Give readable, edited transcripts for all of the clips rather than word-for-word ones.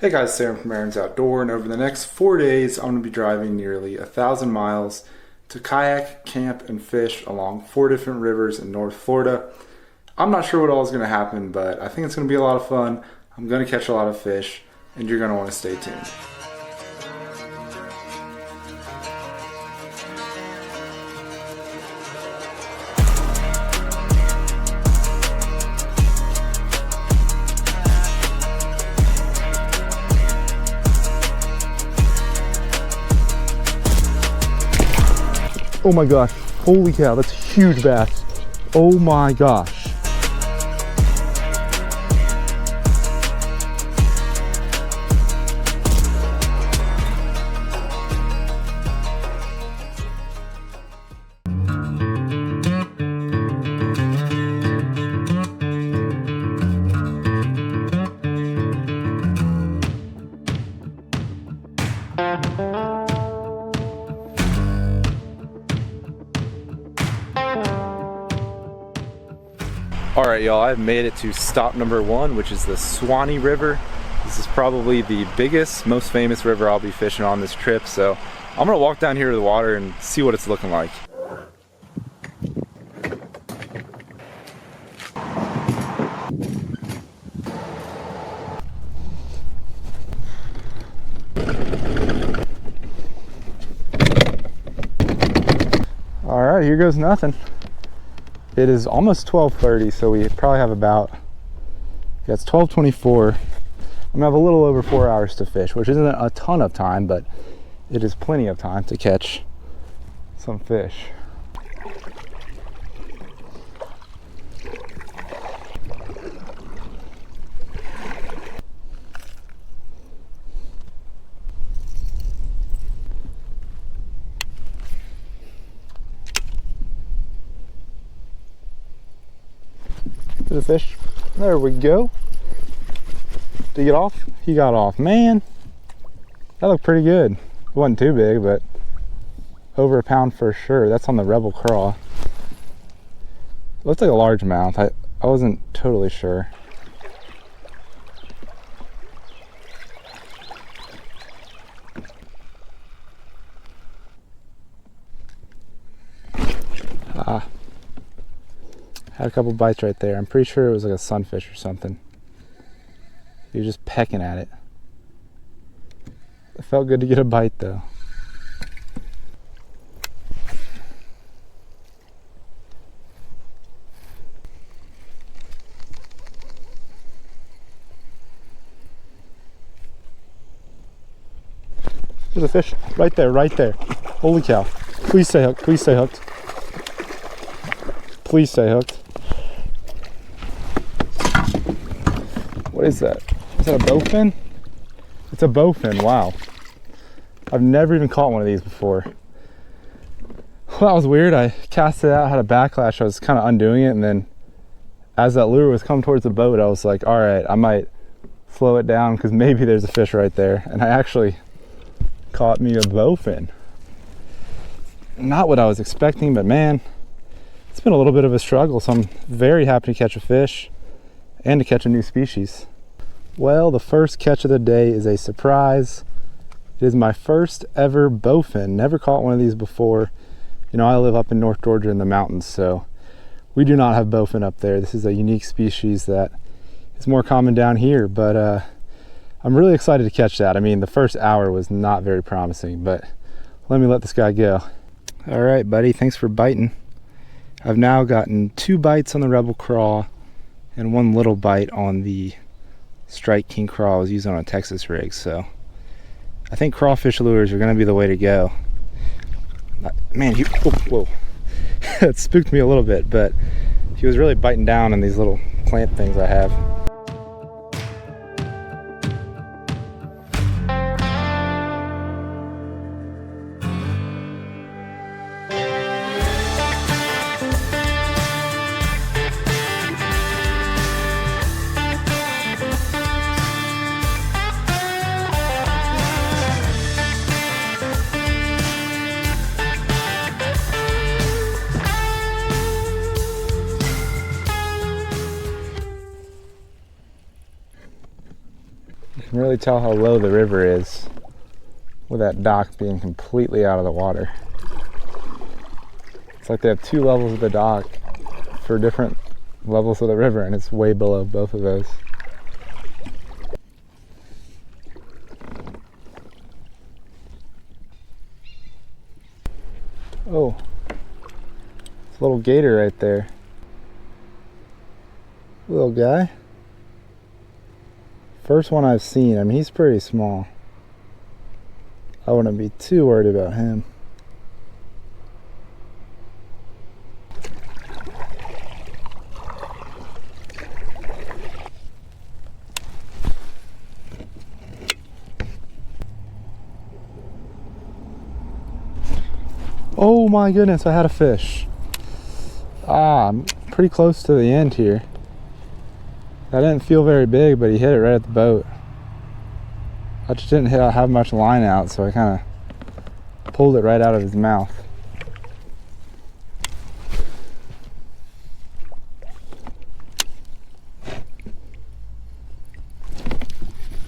Hey guys, Sam from Aaron's Outdoor, and over the next 4 days I'm going to be driving nearly 1,000 miles to kayak, camp, and fish along 4 different rivers in North Florida. I'm not sure what all is going to happen, but I think it's going to be a lot of fun. I'm going to catch a lot of fish, and you're going to want to stay tuned. Oh my gosh, holy cow, that's a huge bass. Oh my gosh. Alright y'all, I've made it to stop number 1, which is the Suwannee River. This is probably the biggest, most famous river I'll be fishing on this trip, so I'm gonna walk down here to the water and see what it's looking like. Alright, here goes nothing. It is almost 12:30, so we probably have about, it's 12:24. I'm gonna have a little over 4 hours to fish, which isn't a ton of time, but it is plenty of time to catch some fish. The fish, there we go. Did he get off? He got off. Man, that looked pretty good. It wasn't too big, but over a pound for sure. That's on the Rebel Craw. Looks like a largemouth. I wasn't totally sure. Had a couple bites right there. I'm pretty sure it was like a sunfish or something. He was just pecking at it. It felt good to get a bite though. There's a fish right there, right there. Holy cow. Please stay hooked, please stay hooked. Please stay hooked. What is that? Is that a bowfin? It's a bowfin, wow. I've never even caught one of these before. Well, that was weird. I cast it out, had a backlash. I was kind of undoing it, and then as that lure was coming towards the boat, I was like, all right, I might slow it down because maybe there's a fish right there. And I actually caught me a bowfin. Not what I was expecting, but man, it's been a little bit of a struggle, so I'm very happy to catch a fish and to catch a new species. Well, the first catch of the day is a surprise. It is my first ever bowfin. Never caught one of these before. You know, I live up in North Georgia in the mountains, so we do not have bowfin up there. This is a unique species that is more common down here, but I'm really excited to catch that. I mean, the first hour was not very promising, but let me let this guy go. All right, buddy, thanks for biting. I've now gotten 2 bites on the Rebel Craw and 1 little bite on the Strike King Craw I was using on a Texas rig, so I think crawfish lures are going to be the way to go. Man, whoa. It spooked me a little bit, but he was really biting down on these little clamp things I have. can really tell how low the river is with that dock being completely out of the water. It's like they have two levels of the dock for different levels of the river, and it's way below both of those. Oh, it's a little gator right there. Little guy. First one I've seen. I mean, he's pretty small. I wouldn't be too worried about him. Oh my goodness, I had a fish. I'm pretty close to the end here. That didn't feel very big, but he hit it right at the boat. I just didn't have much line out, so I kind of pulled it right out of his mouth.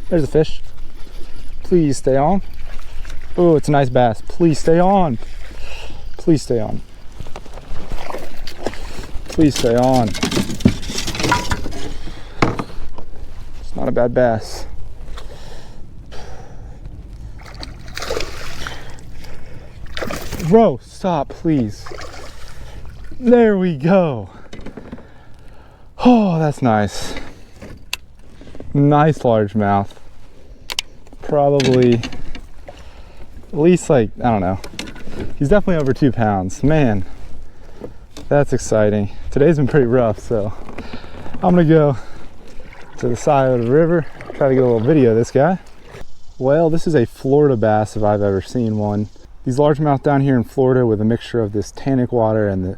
There's a fish. Please stay on. Oh, it's a nice bass. Please stay on. Please stay on. Please stay on. It's not a bad bass. Bro, stop, please. There we go. Oh, that's nice. Nice largemouth. Probably at least, like, I don't know. He's definitely over 2 pounds. Man, that's exciting. Today's been pretty rough, so I'm gonna go to the side of the river, try to get a little video of this guy. Well, this is a Florida bass if I've ever seen one. These largemouth down here in Florida, with a mixture of this tannic water and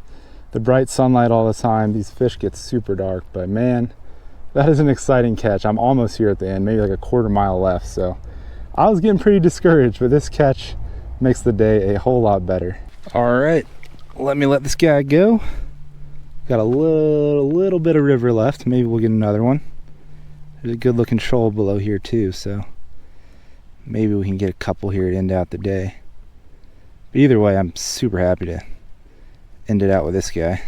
the bright sunlight all the time, these fish get super dark. But man, that is an exciting catch. I'm almost here at the end, maybe like a quarter mile left. So I was getting pretty discouraged, but this catch makes the day a whole lot better. All right, let me let this guy go. Got a little bit of river left. Maybe we'll get another one. There's a good looking shoal below here too, so maybe we can get a couple here to end out the day. But either way, I'm super happy to end it out with this guy.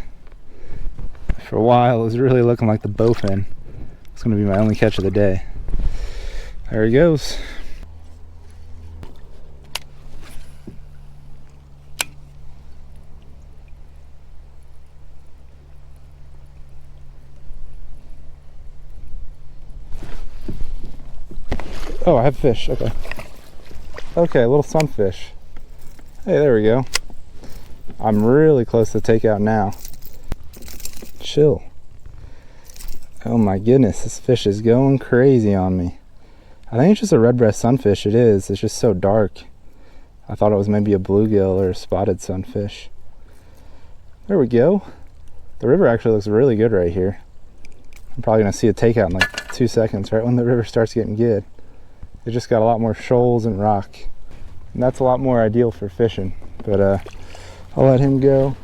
For a while, it was really looking like the bowfin. It's going to be my only catch of the day. There he goes. Oh, I have fish. Okay. Okay, a little sunfish. Hey, there we go. I'm really close to takeout now. Chill. Oh my goodness, this fish is going crazy on me. I think it's just a red breast sunfish. It is. It's just so dark. I thought it was maybe a bluegill or a spotted sunfish. There we go. The river actually looks really good right here. I'm probably gonna see a takeout in like 2 seconds, right when the river starts getting good. It just got a lot more shoals and rock. And that's a lot more ideal for fishing, but I'll let him go.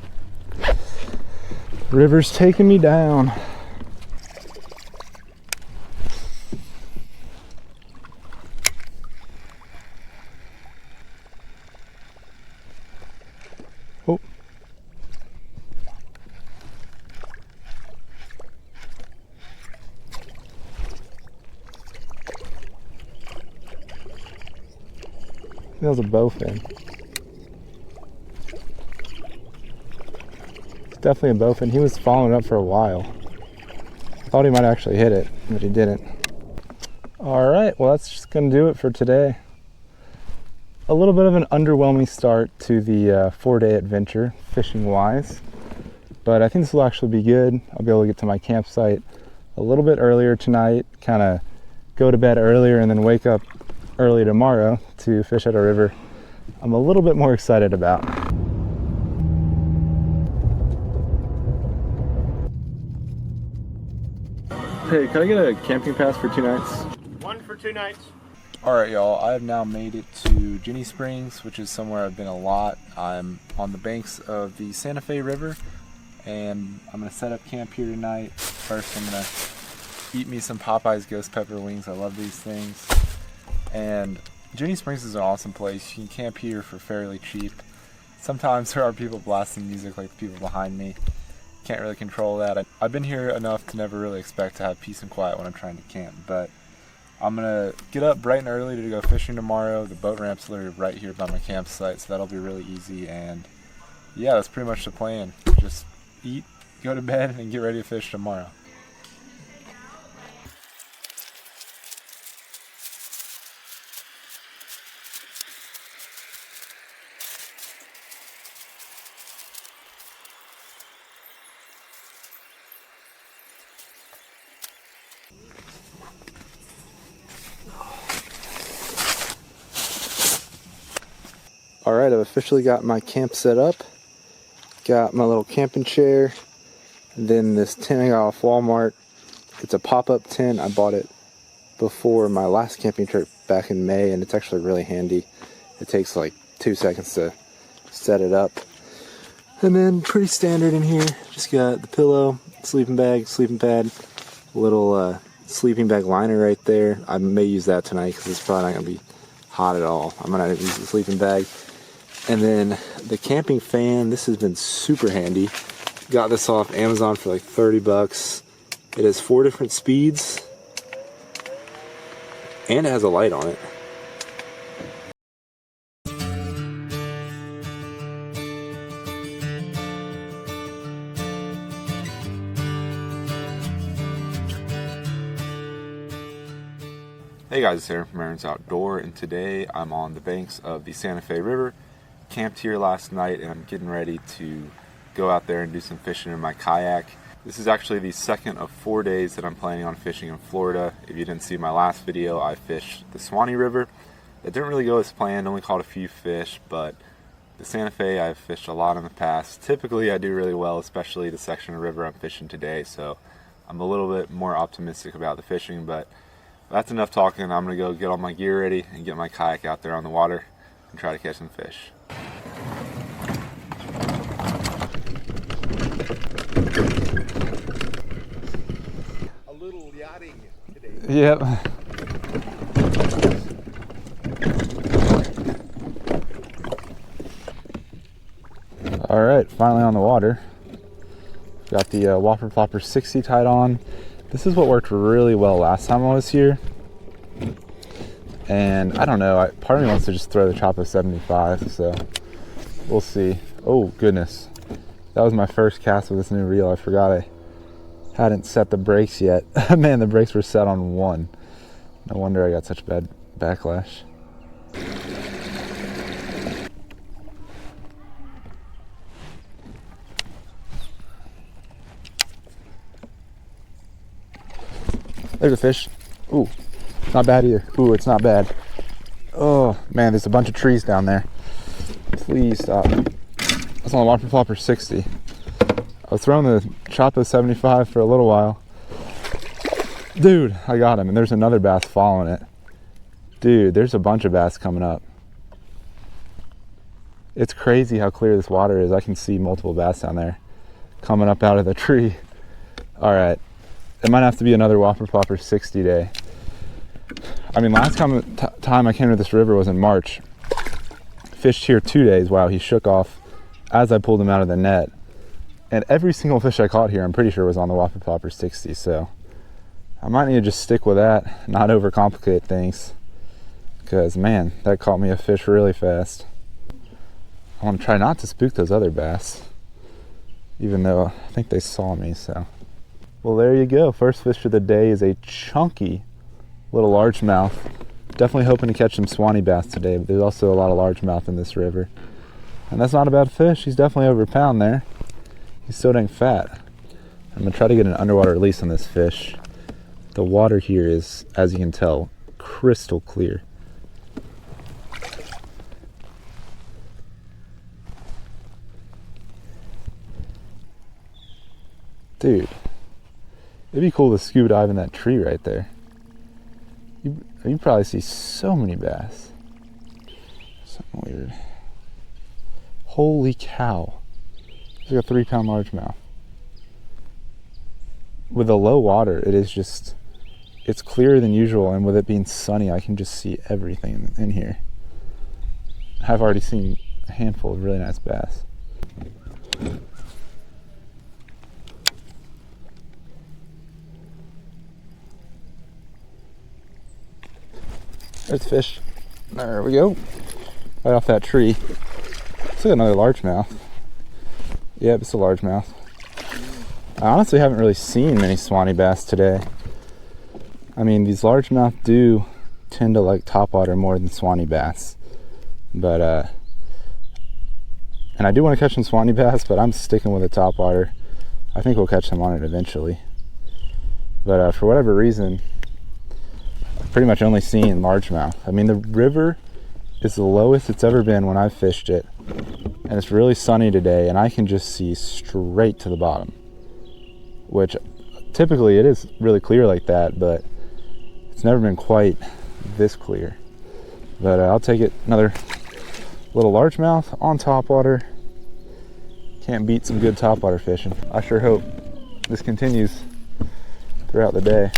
River's taking me down. Oh. That was a bowfin. It's definitely a bowfin. He was following up for a while. I thought he might actually hit it, but he didn't. All right, well, that's just gonna do it for today. A little bit of an underwhelming start to the 4-day adventure, fishing-wise. But I think this will actually be good. I'll be able to get to my campsite a little bit earlier tonight, kind of go to bed earlier and then wake up early tomorrow to fish at a river I'm a little bit more excited about. Hey, can I get a camping pass for 2 nights? 1 for 2 nights. Alright y'all, I have now made it to Ginnie Springs, which is somewhere I've been a lot. I'm on the banks of the Santa Fe River, and I'm going to set up camp here tonight. First I'm going to eat me some Popeye's ghost pepper wings. I love these things. And Ginny Springs is an awesome place. You can camp here for fairly cheap. Sometimes there are people blasting music like the people behind me. Can't really control that. I've been here enough to never really expect to have peace and quiet when I'm trying to camp, but I'm gonna get up bright and early to go fishing tomorrow. The boat ramp's literally right here by my campsite, so that'll be really easy. And yeah, that's pretty much the plan. Just eat, go to bed, and get ready to fish tomorrow. Alright, I've officially got my camp set up. Got my little camping chair. And then this tent I got off Walmart. It's a pop-up tent. I bought it before my last camping trip back in May, and it's actually really handy. It takes like 2 seconds to set it up. And then pretty standard in here. Just got the pillow, sleeping bag, sleeping pad, a little sleeping bag liner right there. I may use that tonight because it's probably not going to be hot at all. I'm going to use the sleeping bag. And then the camping fan, this has been super handy. Got this off Amazon for like 30 bucks. It has 4 different speeds. And it has a light on it. Hey guys, it's Aaron from Aaron's Outdoor, and today I'm on the banks of the Santa Fe River. Camped here last night, and I'm getting ready to go out there and do some fishing in my kayak. This is actually the second of 4 days that I'm planning on fishing in Florida. If you didn't see my last video, I fished the Suwannee River. It didn't really go as planned, only caught a few fish, but the Santa Fe I've fished a lot in the past. Typically I do really well, especially the section of river I'm fishing today, so I'm a little bit more optimistic about the fishing, but that's enough talking. I'm going to go get all my gear ready and get my kayak out there on the water and try to catch some fish. A little yachting today. Yep. All right, finally on the water. Got the Whopper Flopper 60 tied on. This is what worked really well last time I was here. And I don't know, part of me wants to just throw the Chipola 75, so we'll see. Oh goodness, that was my first cast with this new reel. I forgot I hadn't set the brakes yet. Man, the brakes were set on 1. No wonder I got such bad backlash. There's a fish. Ooh, not bad either. Ooh, it's not bad. Oh man, there's a bunch of trees down there. Please stop. That's on the Whopper Flopper 60. I was throwing the Chipola 75 for a little while. Dude, I got him, and there's another bass following it. Dude, there's a bunch of bass coming up. It's crazy how clear this water is. I can see multiple bass down there coming up out of the tree. All right, it might have to be another Whopper Flopper 60 day. I mean, last time I came to this river was in March. Fished here 2 days. Wow, he shook off as I pulled him out of the net. And every single fish I caught here, I'm pretty sure was on the Whopper Flopper 60. So I might need to just stick with that, not overcomplicate things. Because, man, that caught me a fish really fast. I want to try not to spook those other bass, even though I think they saw me, so. Well, there you go. First fish of the day is a chunky little largemouth. Definitely hoping to catch some Suwannee bass today, but there's also a lot of largemouth in this river. And that's not a bad fish. He's definitely over a pound there. He's so dang fat. I'm going to try to get an underwater release on this fish. The water here is, as you can tell, crystal clear. Dude, it'd be cool to scuba dive in that tree right there. You probably see so many bass. Something weird. Holy cow. It's like a 3-pound largemouth. With the low water, it is just it's clearer than usual, and with it being sunny, I can just see everything in here. I've already seen a handful of really nice bass. There's a fish. There we go. Right off that tree. Let's look at another largemouth. Yep, it's a largemouth. I honestly haven't really seen many Suwannee bass today. I mean, these largemouth do tend to like topwater more than Suwannee bass. But, and I do want to catch some Suwannee bass, but I'm sticking with the topwater. I think we'll catch them on it eventually. But for whatever reason, I've pretty much only seen largemouth. I mean, the river is the lowest it's ever been when I've fished it. And it's really sunny today, and I can just see straight to the bottom. Which, typically it is really clear like that, but it's never been quite this clear. But I'll take it. Another little largemouth on topwater. Can't beat some good topwater fishing. I sure hope this continues throughout the day.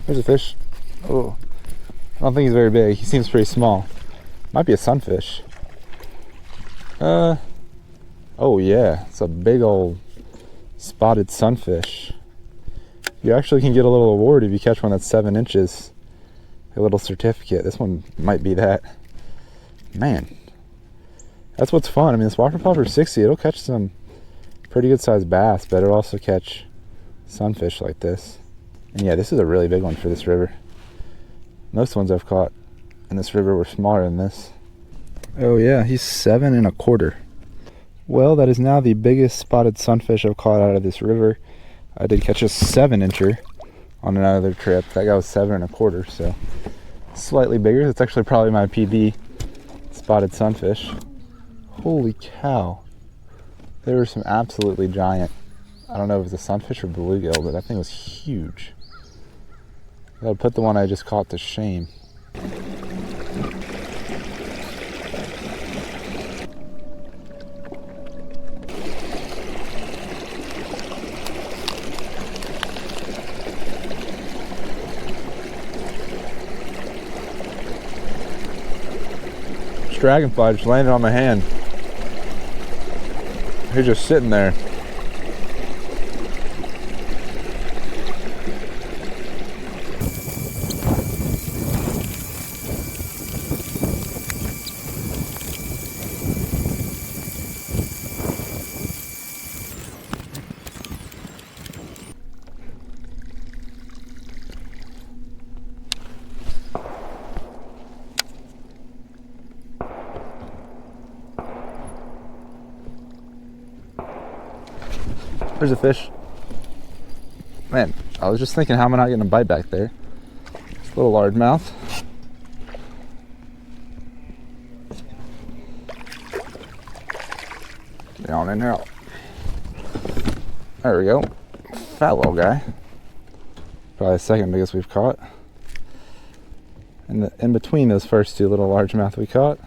There's a fish. Oh, I don't think he's very big. He seems pretty small. Might be a sunfish. Oh yeah, it's a big old spotted sunfish. You actually can get a little award if you catch one that's 7 inches. A little certificate. This one might be that. Man, that's what's fun. I mean, this Whopper Popper 60, it'll catch some pretty good sized bass, but it'll also catch sunfish like this. And yeah, this is a really big one for this river. Most ones I've caught in this river were smaller than this. Oh yeah, he's 7 1/4. Well, that is now the biggest spotted sunfish I've caught out of this river. I did catch a 7 incher on another trip. That guy was 7 1/4, so slightly bigger. That's actually probably my PB spotted sunfish. Holy cow. There were some absolutely giant, I don't know if it was a sunfish or bluegill, but that thing was huge. I gotta put the one I just caught to shame. This dragonfly just landed on my hand. He's just sitting there. There's a fish. Man, I was just thinking, how am I not getting a bite back there? It's a little largemouth. Down and out. There we go. Fat little guy. Probably the second biggest we've caught. And in between those first two little largemouth we caught,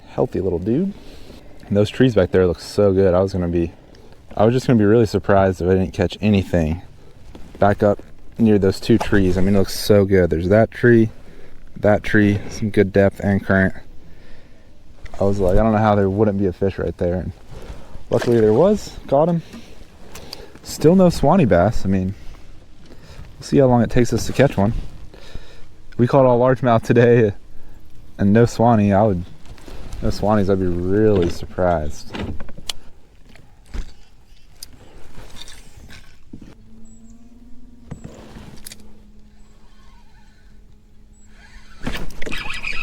healthy little dude. And those trees back there look so good. I was just gonna be really surprised if I didn't catch anything back up near those two trees. I mean, it looks so good. There's that tree, some good depth and current. I was like, I don't know how there wouldn't be a fish right there. And luckily there was. Caught him. Still no Suwannee bass. I mean, we'll see how long it takes us to catch one. We caught all largemouth today and no Suwannee. No Suwannees, I'd be really surprised.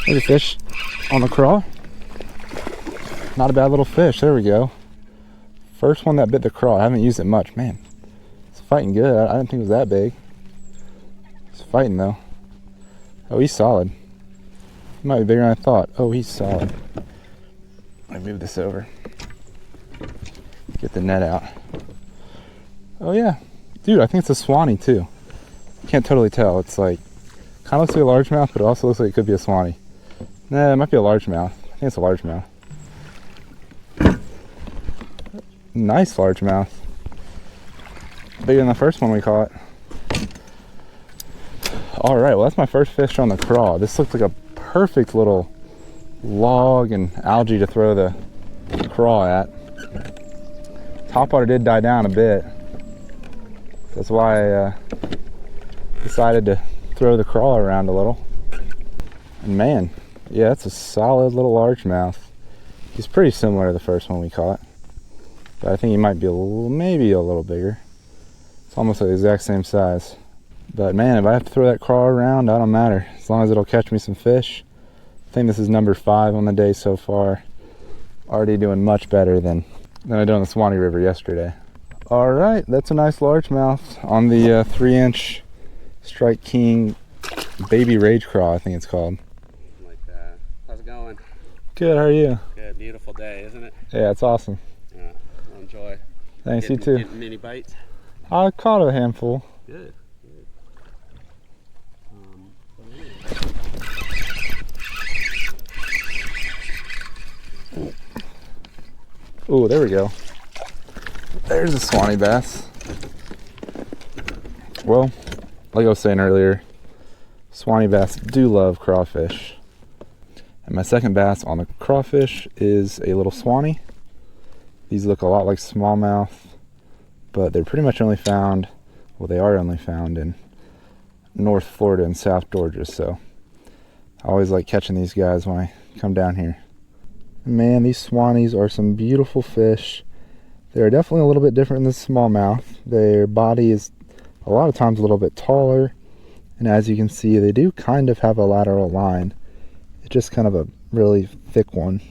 There's a fish on the crawl. Not a bad little fish. There we go. First one that bit the crawl. I haven't used it much. Man, it's fighting good. I didn't think it was that big. It's fighting though. Oh, he's solid. He might be bigger than I thought. Oh, he's solid. Let me move this over. Get the net out. Oh yeah. Dude, I think it's a Suwannee too. Can't totally tell. It's like, kind of looks like a largemouth, but it also looks like it could be a Suwannee. Nah, it might be a largemouth. I think it's a largemouth. Nice largemouth. Bigger than the first one we caught. All right, well that's my first fish on the craw. This looked like a perfect little log and algae to throw the craw at. Top water did die down a bit. That's why I decided to throw the craw around a little. And man, yeah, that's a solid little largemouth. He's pretty similar to the first one we caught, but I think he might be maybe a little bigger. It's almost like the exact same size. But man, if I have to throw that craw around, that don't matter. As long as it'll catch me some fish. I think this is number 5 on the day so far. Already doing much better than I did on the Suwannee River yesterday. All right, that's a nice largemouth on the 3-inch Strike King Baby Rage Craw, I think it's called. Like that. How's it going? Good, how are you? Good, beautiful day, isn't it? Yeah, it's awesome. Yeah, well, enjoy. Thanks, you too. Getting mini bites? I caught a handful. Good. Oh, there we go. There's a Suwannee bass. Well, like I was saying earlier, Suwannee bass do love crawfish. And my second bass on the crawfish is a little Suwannee. These look a lot like smallmouth, but they're pretty much only found, well, they are only found in North Florida and South Georgia, so I always like catching these guys when I come down here. Man, these Suwannees are some beautiful fish. They're definitely a little bit different than the smallmouth. Their body is a lot of times a little bit taller, and as you can see, they do kind of have a lateral line. It's just kind of a really thick one,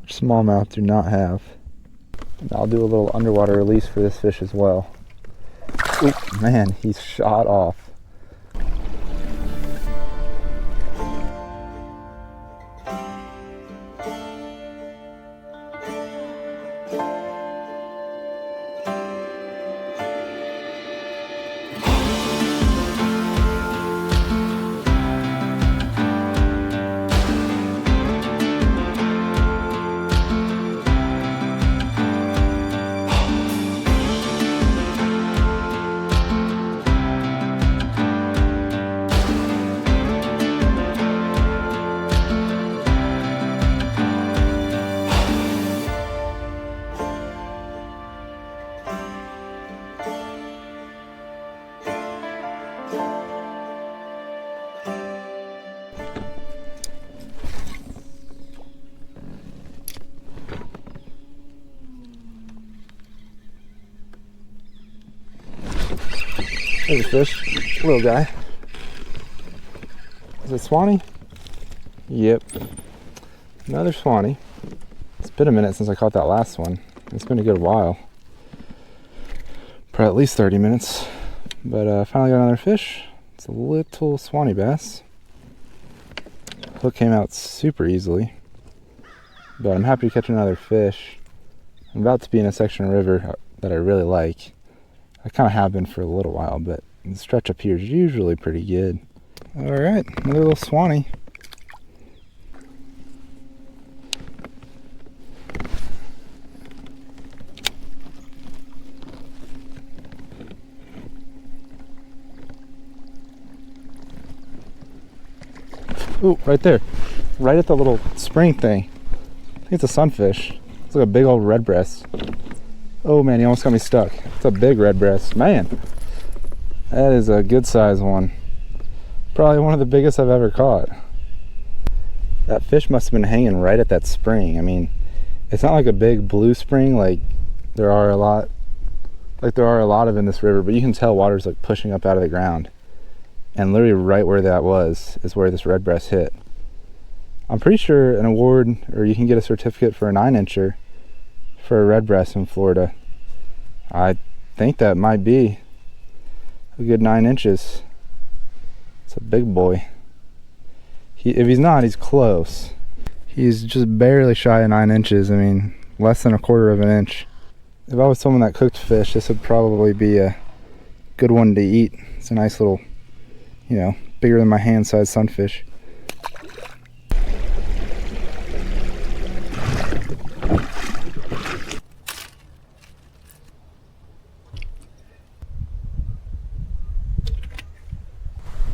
which smallmouth do not have. And I'll do a little underwater release for this fish as well. Oop, man, he's shot off. There's a fish, little guy. Is it Suwannee? Yep, another Suwannee. It's been a minute since I caught that last one. It's been a good while, probably at least 30 minutes. But finally got another fish. It's a little Suwannee bass. Hook came out super easily, but I'm happy to catch another fish. I'm about to be in a section of river that I really like. I kind of have been for a little while, but the stretch up here is usually pretty good. All right, another little Suwannee. Ooh, right there. Right at the little spring thing. I think it's a sunfish. It's like a big old redbreast. Oh man, he almost got me stuck. It's a big redbreast. Man, that is a good size one. Probably one of the biggest I've ever caught. That fish must have been hanging right at that spring. I mean, it's not like a big blue spring like there are a lot of in this river, but you can tell water's like pushing up out of the ground. And literally right where that was is where this redbreast hit. I'm pretty sure an award, or you can get a certificate for a 9-incher for a redbreast in Florida. I think that might be a good 9 inches. It's a big boy. If he's not, he's close. He's just barely shy of 9 inches. I mean, less than a quarter of an inch. If I was someone that cooked fish, this would probably be a good one to eat. It's a nice little, you know, bigger than my hand-sized sunfish.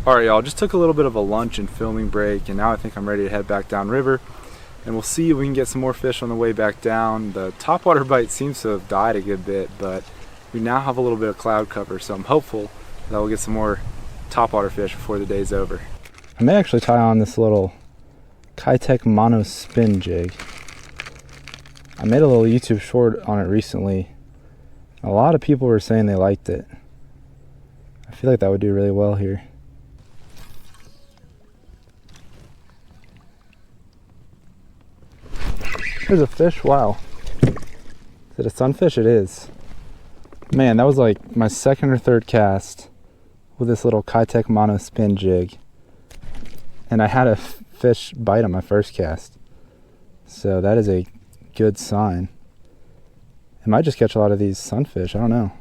Alright y'all, just took a little bit of a lunch and filming break, and now I think I'm ready to head back downriver. And we'll see if we can get some more fish on the way back down. The topwater bite seems to have died a good bit, but we now have a little bit of cloud cover, so I'm hopeful that we'll get some more topwater fish before the day's over. I may actually tie on this little Kitech mono spin jig. I made a little YouTube short on it recently. A lot of people were saying they liked it. I feel like that would do really well here. There's a fish, wow. Is it a sunfish? It is. Man, that was like my second or third cast with this little Kitech mono spin jig. And I had a fish bite on my first cast. So that is a good sign. I might just catch a lot of these sunfish, I don't know.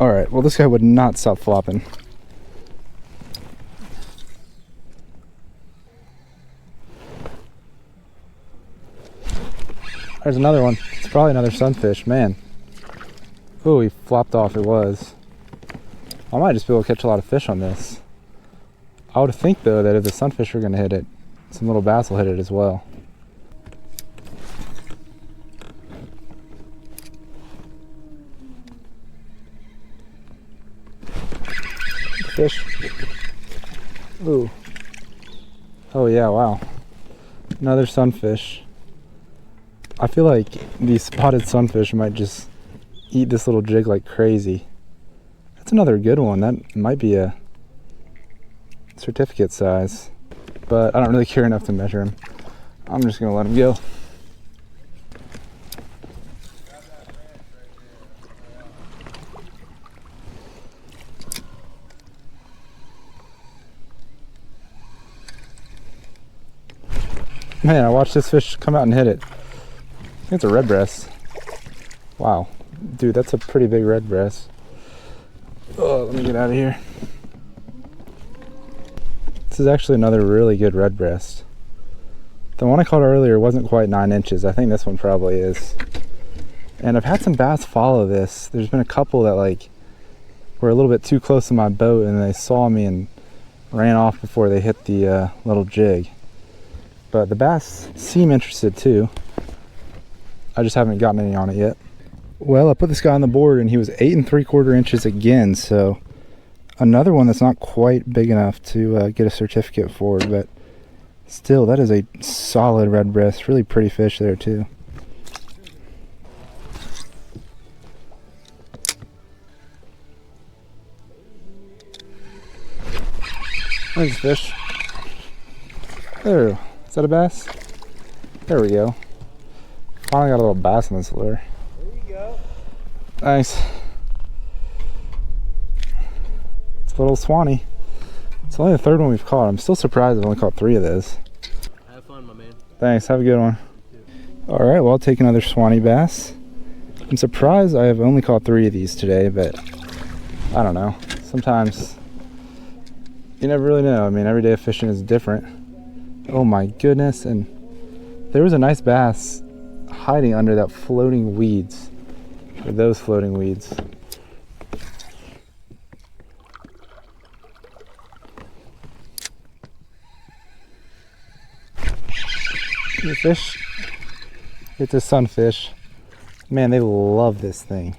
Alright, well this guy would not stop flopping. There's another one. It's probably another sunfish, man. Oh, he flopped off, it was. I might just be able to catch a lot of fish on this. I would think though that if the sunfish are going to hit it, some little bass will hit it as well. Fish. Ooh. Oh yeah, wow. Another sunfish. I feel like these spotted sunfish might just eat this little jig like crazy. That's another good one. That might be a certificate size, but I don't really care enough to measure him. I'm just gonna let him go. Man, I watched this fish come out and hit it. I think it's a red breast. Wow. Dude, that's a pretty big red breast. Oh, let me get out of here. This is actually another really good red breast. The one I caught earlier wasn't quite 9 inches. I think this one probably is. And I've had some bass follow this. There's been a couple that like were a little bit too close to my boat and they saw me and ran off before they hit the little jig. But the bass seem interested too. I just haven't gotten any on it yet. Well, I put this guy on the board and he was 8 3/4 inches again, so another one that's not quite big enough to get a certificate for, but still, that is a solid red breast. Really pretty fish there too. There's a fish. There. Is that a bass? There we go. Finally got a little bass on this lure. There you go. Nice. It's a little Suwannee. It's only the third one we've caught. I'm still surprised I've only caught 3 of those. Have fun, my man. Thanks, have a good one. Alright, well I'll take another Suwannee bass. I'm surprised I have only caught 3 of these today, but I don't know. Sometimes you never really know. I mean, every day of fishing is different. Oh my goodness, and there was a nice bass hiding under that floating weeds, or those floating weeds. The fish, it's a sunfish. Man, they love this thing.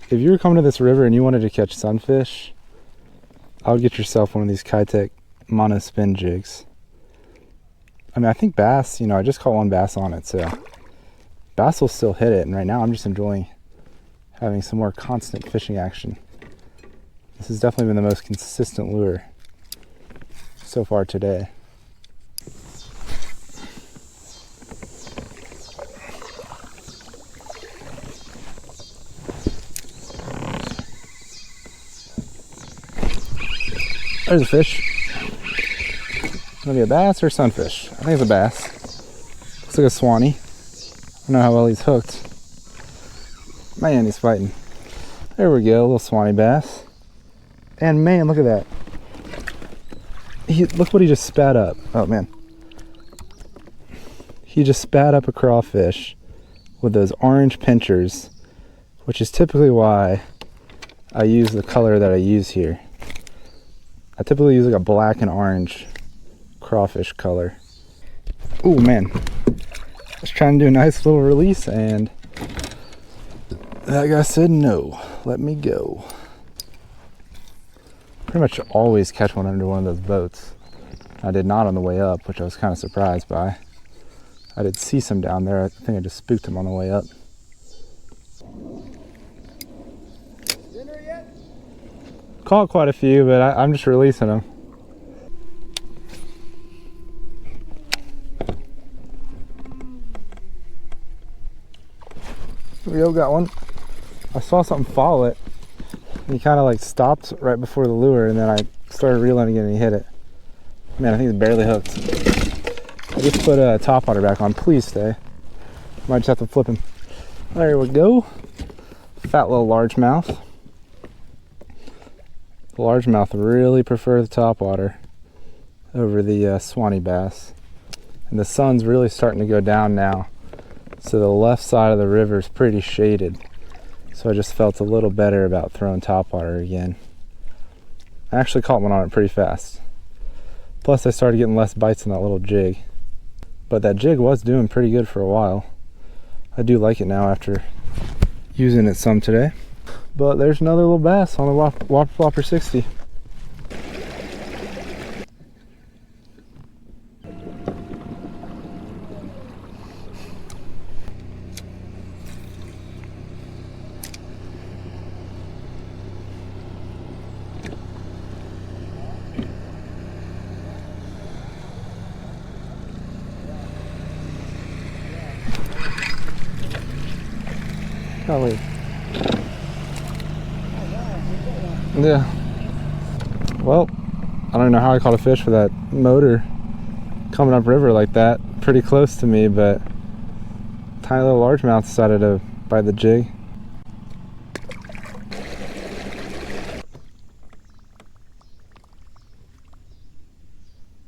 If you were coming to this river and you wanted to catch sunfish, I would get yourself one of these Kitech mono spin jigs. I mean, I think bass, you know, I just caught 1 bass on it, so bass will still hit it. And right now I'm just enjoying having some more constant fishing action. This has definitely been the most consistent lure so far today. There's a fish. Gonna be a bass or sunfish? I think it's a bass. Looks like a Suwannee. I don't know how well he's hooked. Man, he's fighting. There we go, a little Suwannee bass. And man, look at that. Look what he just spat up. Oh man. He just spat up a crawfish with those orange pinchers, which is typically why I use the color that I use here. I typically use like a black and orange crawfish color. Oh man, I was trying to do a nice little release and that guy said no, let me go. Pretty much always catch one under one of those boats. I did not on the way up, which I was kind of surprised by. I did see some down there. I think I just spooked him on the way up. Dinner yet? Caught quite a few, but I'm just releasing them. Rio got one. I saw something follow it. He kind of like stopped right before the lure, and then I started reeling again and he hit it. Man, I think it's barely hooked. I just put a top water back on. Please stay. Might just have to flip him. There we go. Fat little largemouth. The largemouth really prefer the top water over the Suwannee bass. And the sun's really starting to go down now. So the left side of the river is pretty shaded. So I just felt a little better about throwing topwater again. I actually caught one on it pretty fast. Plus I started getting less bites on that little jig. But that jig was doing pretty good for a while. I do like it now after using it some today. But there's another little bass on the Whopper Flopper 60. Golly. Yeah. Well, I don't know how I caught a fish with that motor coming up river like that, pretty close to me, but tiny little largemouth decided to bite the jig.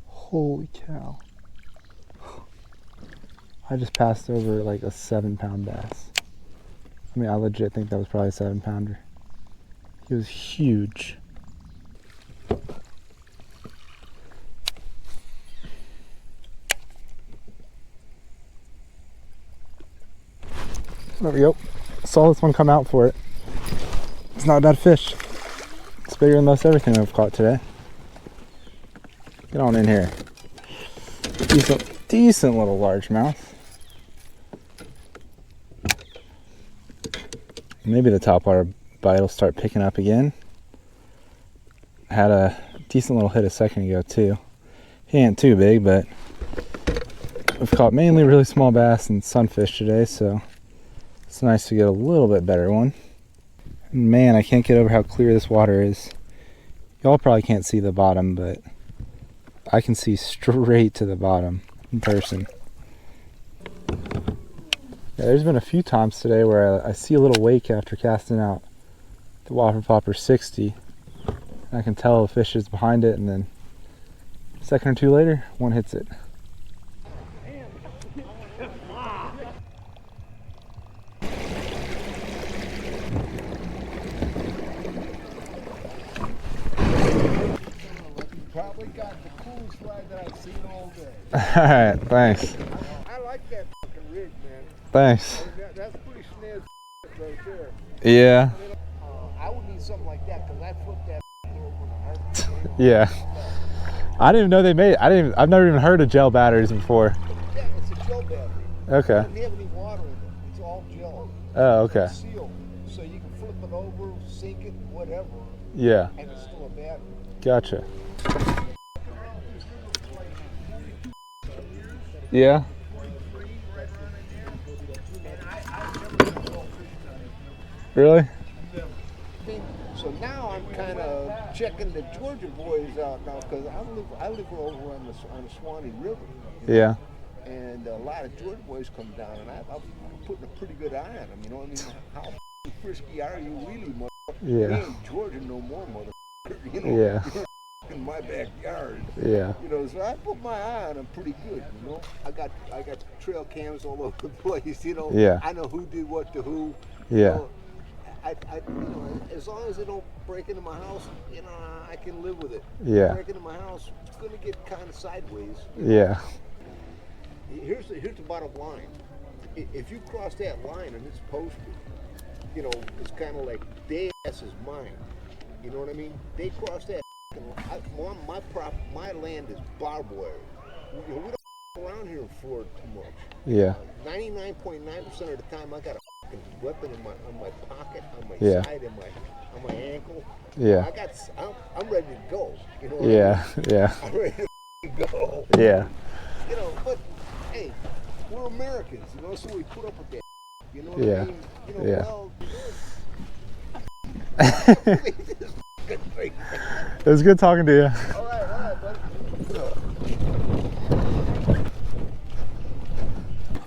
Holy cow. I just passed over like a 7-pound bass. I mean, I legit think that was probably a 7-pounder. He was huge. There we go. Saw this one come out for it. It's not a bad fish. It's bigger than most everything I've caught today. Get on in here. Decent little largemouth. Maybe the topwater bite will start picking up again. Had a decent little hit a second ago too. He ain't too big, but we've caught mainly really small bass and sunfish today, so it's nice to get a little bit better one. Man, I can't get over how clear this water is. Y'all probably can't see the bottom, but I can see straight to the bottom in person. Yeah, there's been a few times today where I see a little wake after casting out the Whopper Flopper 60. And I can tell the fish is behind it, and then a second or two later, one hits it. Probably got the coolest ride that I've seen all day. Alright, thanks. I like that fucking rig, man. Thanks. That's pretty snazzy right there. Yeah. I would need something like that because I flipped that over the heart. Yeah. I didn't even know they made. I've never even heard of gel batteries before. Yeah, it's a gel battery. Okay. It doesn't have any water in it. It's all gel. Oh, okay. It's sealed. So you can flip it over, sink it, whatever, Yeah. and it's still a battery. Gotcha. Yeah. Really? So now I'm kind of checking the Georgia boys out now because I live over on the Suwannee River. Yeah. And a lot of Georgia boys come down, and I'm putting a pretty good eye on them. You know what I mean? How frisky are you really, motherfucker? Yeah. We ain't Georgia no more, motherfucker. You know? Yeah. You're in my backyard. Yeah. You know, so I put my eye on them pretty good. You know, I got trail cams all over the place. You know. Yeah. I know who did what to who. Yeah. You know? as long as they don't break into my house, I can live with it. Yeah. Break into my house, it's gonna get kind of sideways. Yeah. Here's the bottom line. If you cross that line and it's posted, it's kind of like their ass is mine. You know what I mean? They cross that. My land is barbed wire. We don't around here in Florida too much. Yeah. 99.9% of the time, I got a weapon on my pocket, on my Yeah. side, on my ankle. Yeah. I'm ready to go. You know what Yeah. I mean? Yeah. I'm ready to go. Yeah. But hey, we're Americans, so we put up with that. You know what Yeah. I mean? Yeah. Well, It was good talking to you. all right, buddy.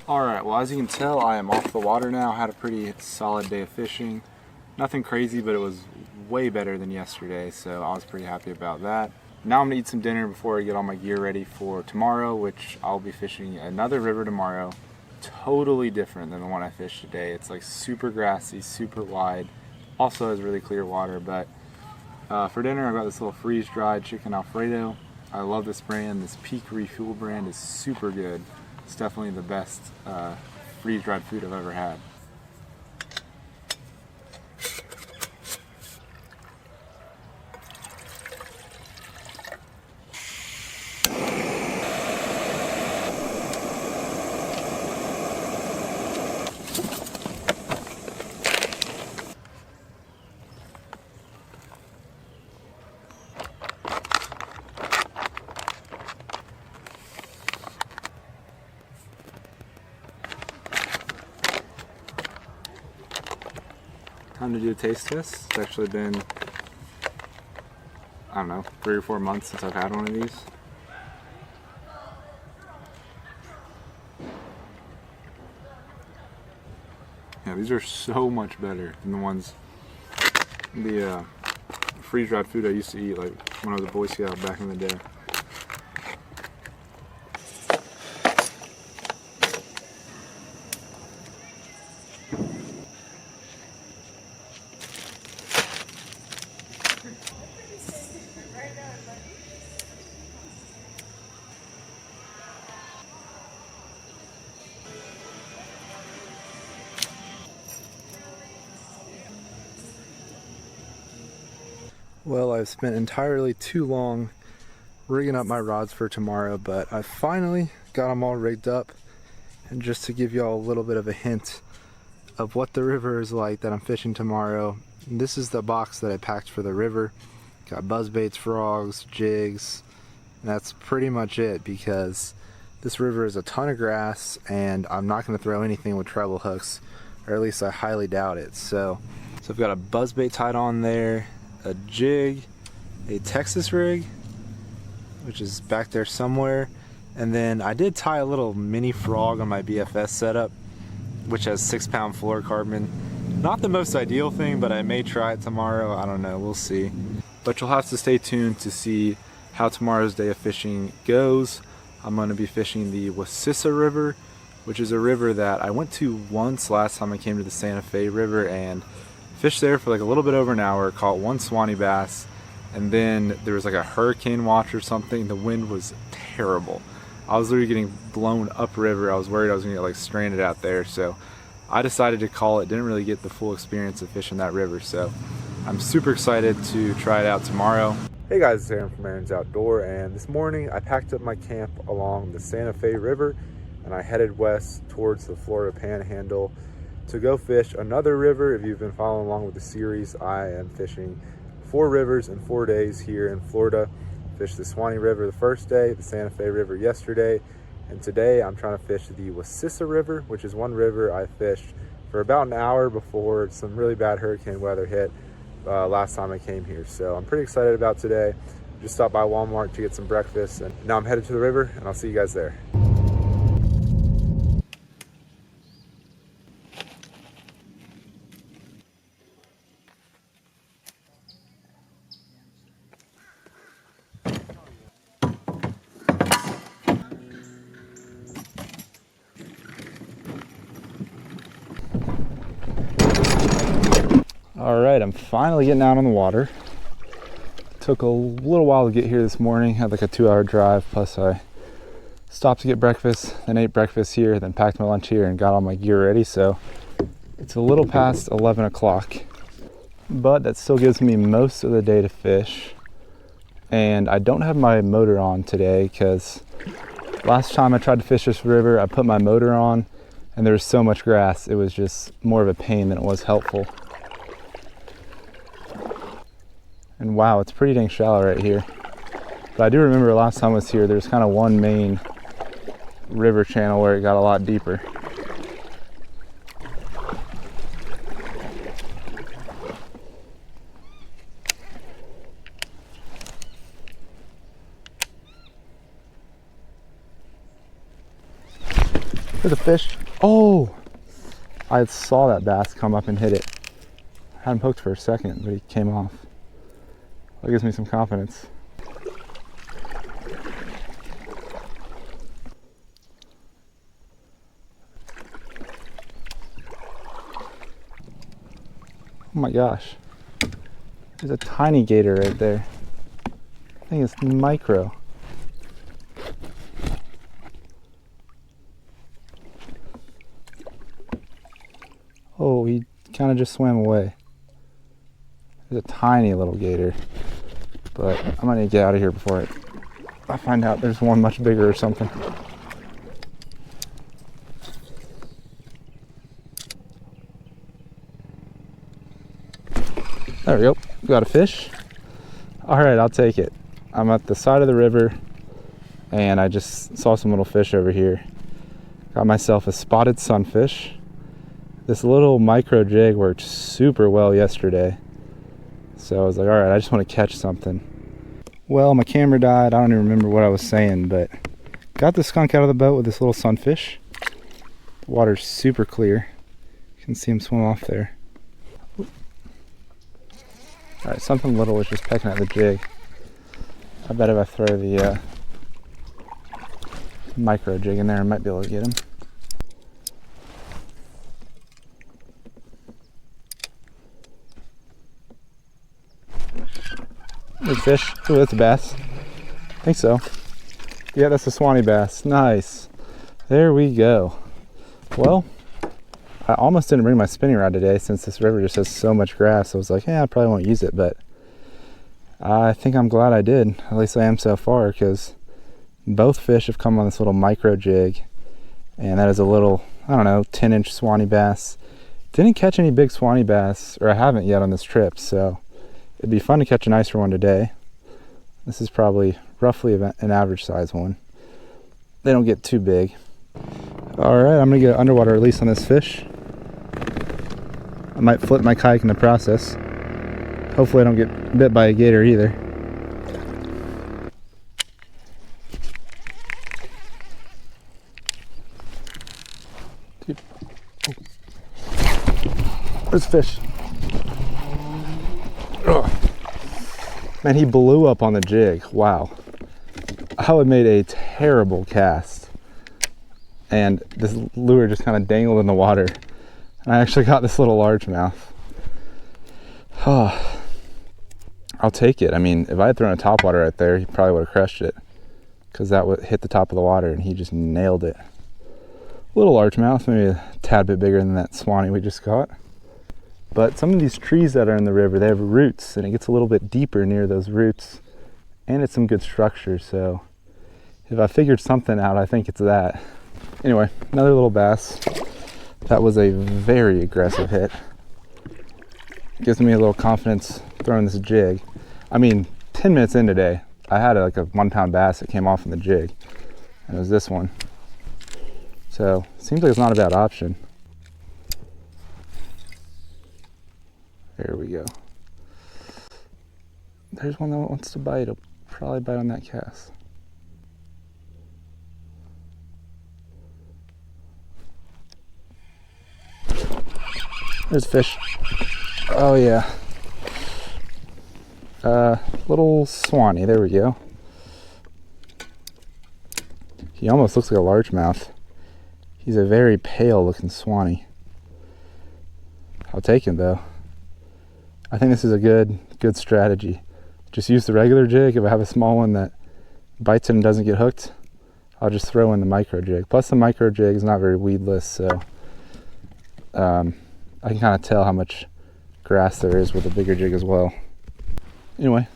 Alright, well as you can tell, I am off the water now. Had a pretty solid day of fishing. Nothing crazy, but it was way better than yesterday, so I was pretty happy about that. Now I'm gonna eat some dinner before I get all my gear ready for tomorrow, which I'll be fishing another river tomorrow. Totally different than the one I fished today. It's like super grassy, super wide. Also has really clear water, but for dinner I got this little freeze-dried chicken Alfredo. I love this brand. This Peak Refuel brand is super good. It's definitely the best freeze-dried food I've ever had. Time to do a taste test. It's actually been, I don't know, 3 or 4 months since I've had one of these. Yeah, these are so much better than the ones, the freeze-dried food I used to eat like when I was a Boy Scout back in the day. Well, I've spent entirely too long rigging up my rods for tomorrow, but I finally got them all rigged up. And just to give y'all a little bit of a hint of what the river is like that I'm fishing tomorrow, this is the box that I packed for the river. Got buzzbaits, frogs, jigs, and that's pretty much it, because this river is a ton of grass and I'm not going to throw anything with treble hooks, or at least I highly doubt it. So I've got a buzzbait tied on there, a jig, a Texas rig, which is back there somewhere, and then I did tie a little mini frog on my BFS setup, which has 6-pound fluorocarbon. Not the most ideal thing, but I may try it tomorrow. I don't know, we'll see. But you'll have to stay tuned to see how tomorrow's day of fishing goes. I'm going to be fishing the Wacissa River, which is a river that I went to once last time I came to the Santa Fe River and fished there for like a little bit over an hour, caught one Suwannee bass, and then there was like a hurricane watch or something. The wind was terrible. I was literally getting blown upriver. I was worried I was gonna get like stranded out there, so I decided to call it. Didn't really get the full experience of fishing that river, so I'm super excited to try it out tomorrow. Hey guys, it's Aaron from Aaron's Outdoor, and this morning I packed up my camp along the Santa Fe River and I headed west towards the Florida Panhandle to go fish another river. If you've been following along with the series, I am fishing 4 rivers in 4 days here in Florida. Fished the Suwannee River the first day, the Santa Fe River yesterday, and today I'm trying to fish the Wacissa River, which is one river I fished for about an hour before some really bad hurricane weather hit last time I came here. So I'm pretty excited about today. Just stopped by Walmart to get some breakfast, and now I'm headed to the river, and I'll see you guys there. All right, I'm finally getting out on the water. Took a little while to get here this morning. Had like a 2-hour drive, plus I stopped to get breakfast, then ate breakfast here, then packed my lunch here and got all my gear ready. So it's a little past 11 o'clock, but that still gives me most of the day to fish. And I don't have my motor on today because last time I tried to fish this river, I put my motor on and there was so much grass, it was just more of a pain than it was helpful. And wow, it's pretty dang shallow right here. But I do remember last time I was here, there's kind of one main river channel where it got a lot deeper. There's a fish. Oh! I saw that bass come up and hit it. I had him hooked for a second, but he came off. That gives me some confidence. Oh my gosh. There's a tiny gator right there. I think it's micro. Oh, he kind of just swam away. There's a tiny little gator. But I'm gonna need to get out of here before I find out there's one much bigger or something. There we go. Got a fish. All right, I'll take it. I'm at the side of the river and I just saw some little fish over here. Got myself a spotted sunfish. This little micro jig worked super well yesterday. So I was like, all right, I just want to catch something. Well, my camera died. I don't even remember what I was saying, but got the skunk out of the boat with this little sunfish. The water's super clear. You can see him swim off there. All right, something little was just pecking at the jig. I bet if I throw the micro jig in there, I might be able to get him. Big fish. Oh, that's a bass. I think so. Yeah, that's a Suwannee bass. Nice. There we go. Well, I almost didn't bring my spinning rod today since this river just has so much grass. I was like, yeah, I probably won't use it, but I think I'm glad I did. At least I am so far, because both fish have come on this little micro jig, and that is a little, I don't know, 10-inch Suwannee bass. Didn't catch any big Suwannee bass, or I haven't yet on this trip, so it'd be fun to catch a nicer one today. This is probably roughly an average size one. They don't get too big. All right, I'm gonna get an underwater release on this fish. I might flip my kayak in the process. Hopefully I don't get bit by a gator either. Dude. Oh. Where's the fish? Ugh. Man, he blew up on the jig. Wow. I would have made a terrible cast. And this lure just kind of dangled in the water. And I actually got this little largemouth. Oh, I'll take it. I mean, if I had thrown a topwater right there, he probably would have crushed it. Because that would hit the top of the water and he just nailed it. Little largemouth, maybe a tad bit bigger than that Suwannee we just caught. But some of these trees that are in the river, they have roots, and it gets a little bit deeper near those roots, and it's some good structure. So if I figured something out, I think it's that. Anyway, another little bass. That was a very aggressive hit. Gives me a little confidence throwing this jig. I mean, 10 minutes in today, I had like a 1-pound bass that came off in the jig, and it was this one. So seems like it's not a bad option. There we go. There's one that wants to bite. It'll probably bite on that cast. There's a fish. Oh yeah. Little Suwannee. There we go. He almost looks like a largemouth. He's a very pale looking Suwannee. I'll take him though. I think this is a good strategy. Just use the regular jig. If I have a small one that bites it and doesn't get hooked, I'll just throw in the micro jig. Plus the micro jig is not very weedless, so I can kind of tell how much grass there is with a bigger jig as well. Anyway,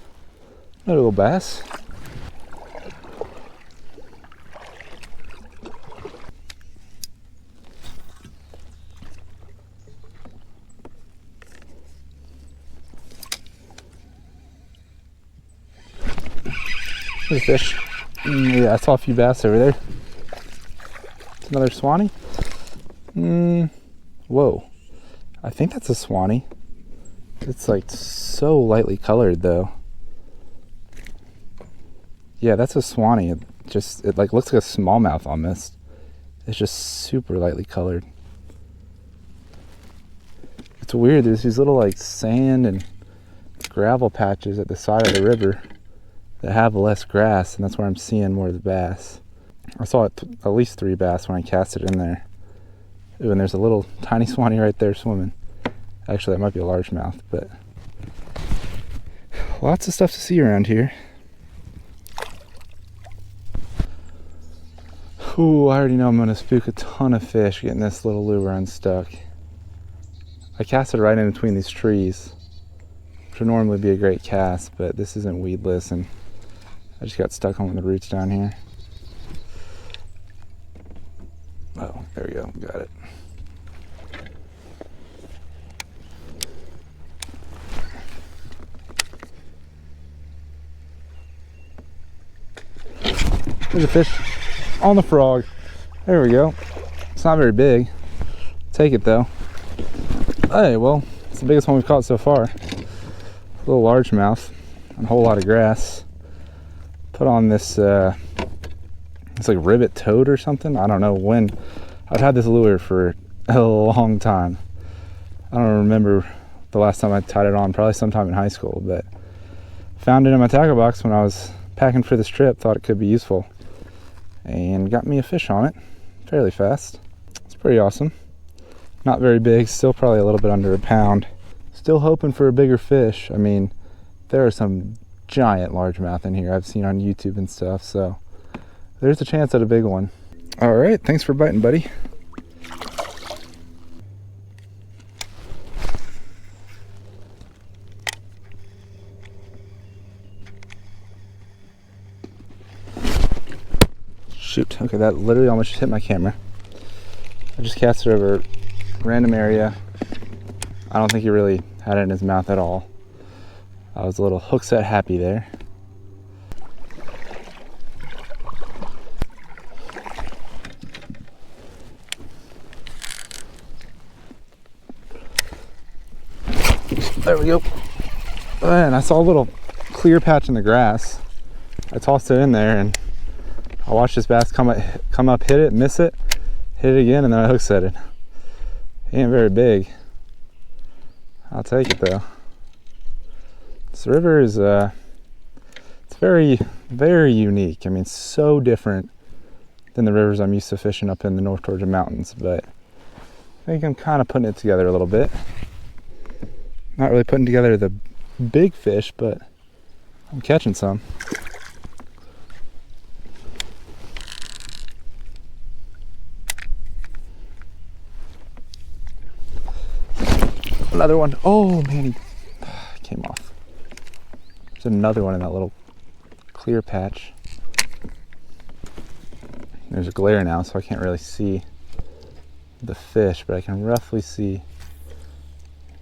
another little bass. There's a fish. Yeah, I saw a few bass over there. It's another Suwannee. Whoa. I think that's a Suwannee. It's like so lightly colored though. Yeah, that's a Suwannee. It like looks like a smallmouth almost. It's just super lightly colored. It's weird. There's these little like sand and gravel patches at the side of the river that have less grass, and that's where I'm seeing more of the bass. I saw at least 3 bass when I cast it in there. Ooh, and there's a little tiny Suwannee right there swimming. Actually, that might be a largemouth, but lots of stuff to see around here. Ooh, I already know I'm gonna spook a ton of fish getting this little lure unstuck. I cast it right in between these trees, which would normally be a great cast, but this isn't weedless, and I just got stuck on one of the roots down here. Oh, there we go, got it. There's a fish on the frog. There we go. It's not very big. Take it though. Hey, well, it's the biggest one we've caught so far. A little largemouth and a whole lot of grass. Put on this, it's like ribbit toad or something. I don't know when. I've had this lure for a long time. I don't remember the last time I tied it on, probably sometime in high school, but found it in my tackle box when I was packing for this trip, thought it could be useful, and got me a fish on it fairly fast. It's pretty awesome. Not very big, still probably a little bit under a pound. Still hoping for a bigger fish. I mean, there are some giant largemouth in here I've seen on YouTube and stuff, so there's a chance at a big one. All right, thanks for biting, buddy. Shoot, okay, that literally almost just hit my camera. I just cast it over a random area. I don't think he really had it in his mouth at all. I was a little hook set happy there. There we go. And I saw a little clear patch in the grass. I tossed it in there and I watched this bass come up, hit it, miss it, hit it again, and then I hook set it. He ain't very big. I'll take it though. This river is it's very, very unique. I mean, so different than the rivers I'm used to fishing up in the North Georgia mountains, but I think I'm kind of putting it together a little bit. Not really putting together the big fish, but I'm catching some. Another one. Oh man, he came off. There's another one in that little clear patch. There's a glare now, so I can't really see the fish, but I can roughly see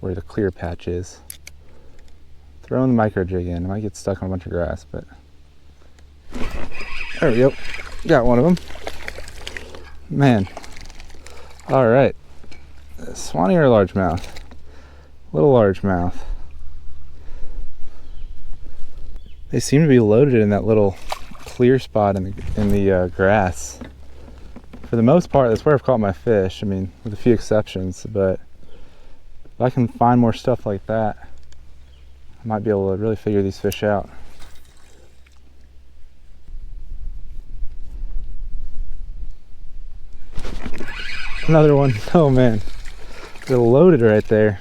where the clear patch is. Throwing the micro jig in. I might get stuck on a bunch of grass, but there we go. Got one of them. Man. All right. Suwannee or largemouth? Little largemouth. They seem to be loaded in that little clear spot in the grass. For the most part, that's where I've caught my fish. I mean, with a few exceptions, but if I can find more stuff like that, I might be able to really figure these fish out. Another one. Oh man, they're loaded right there.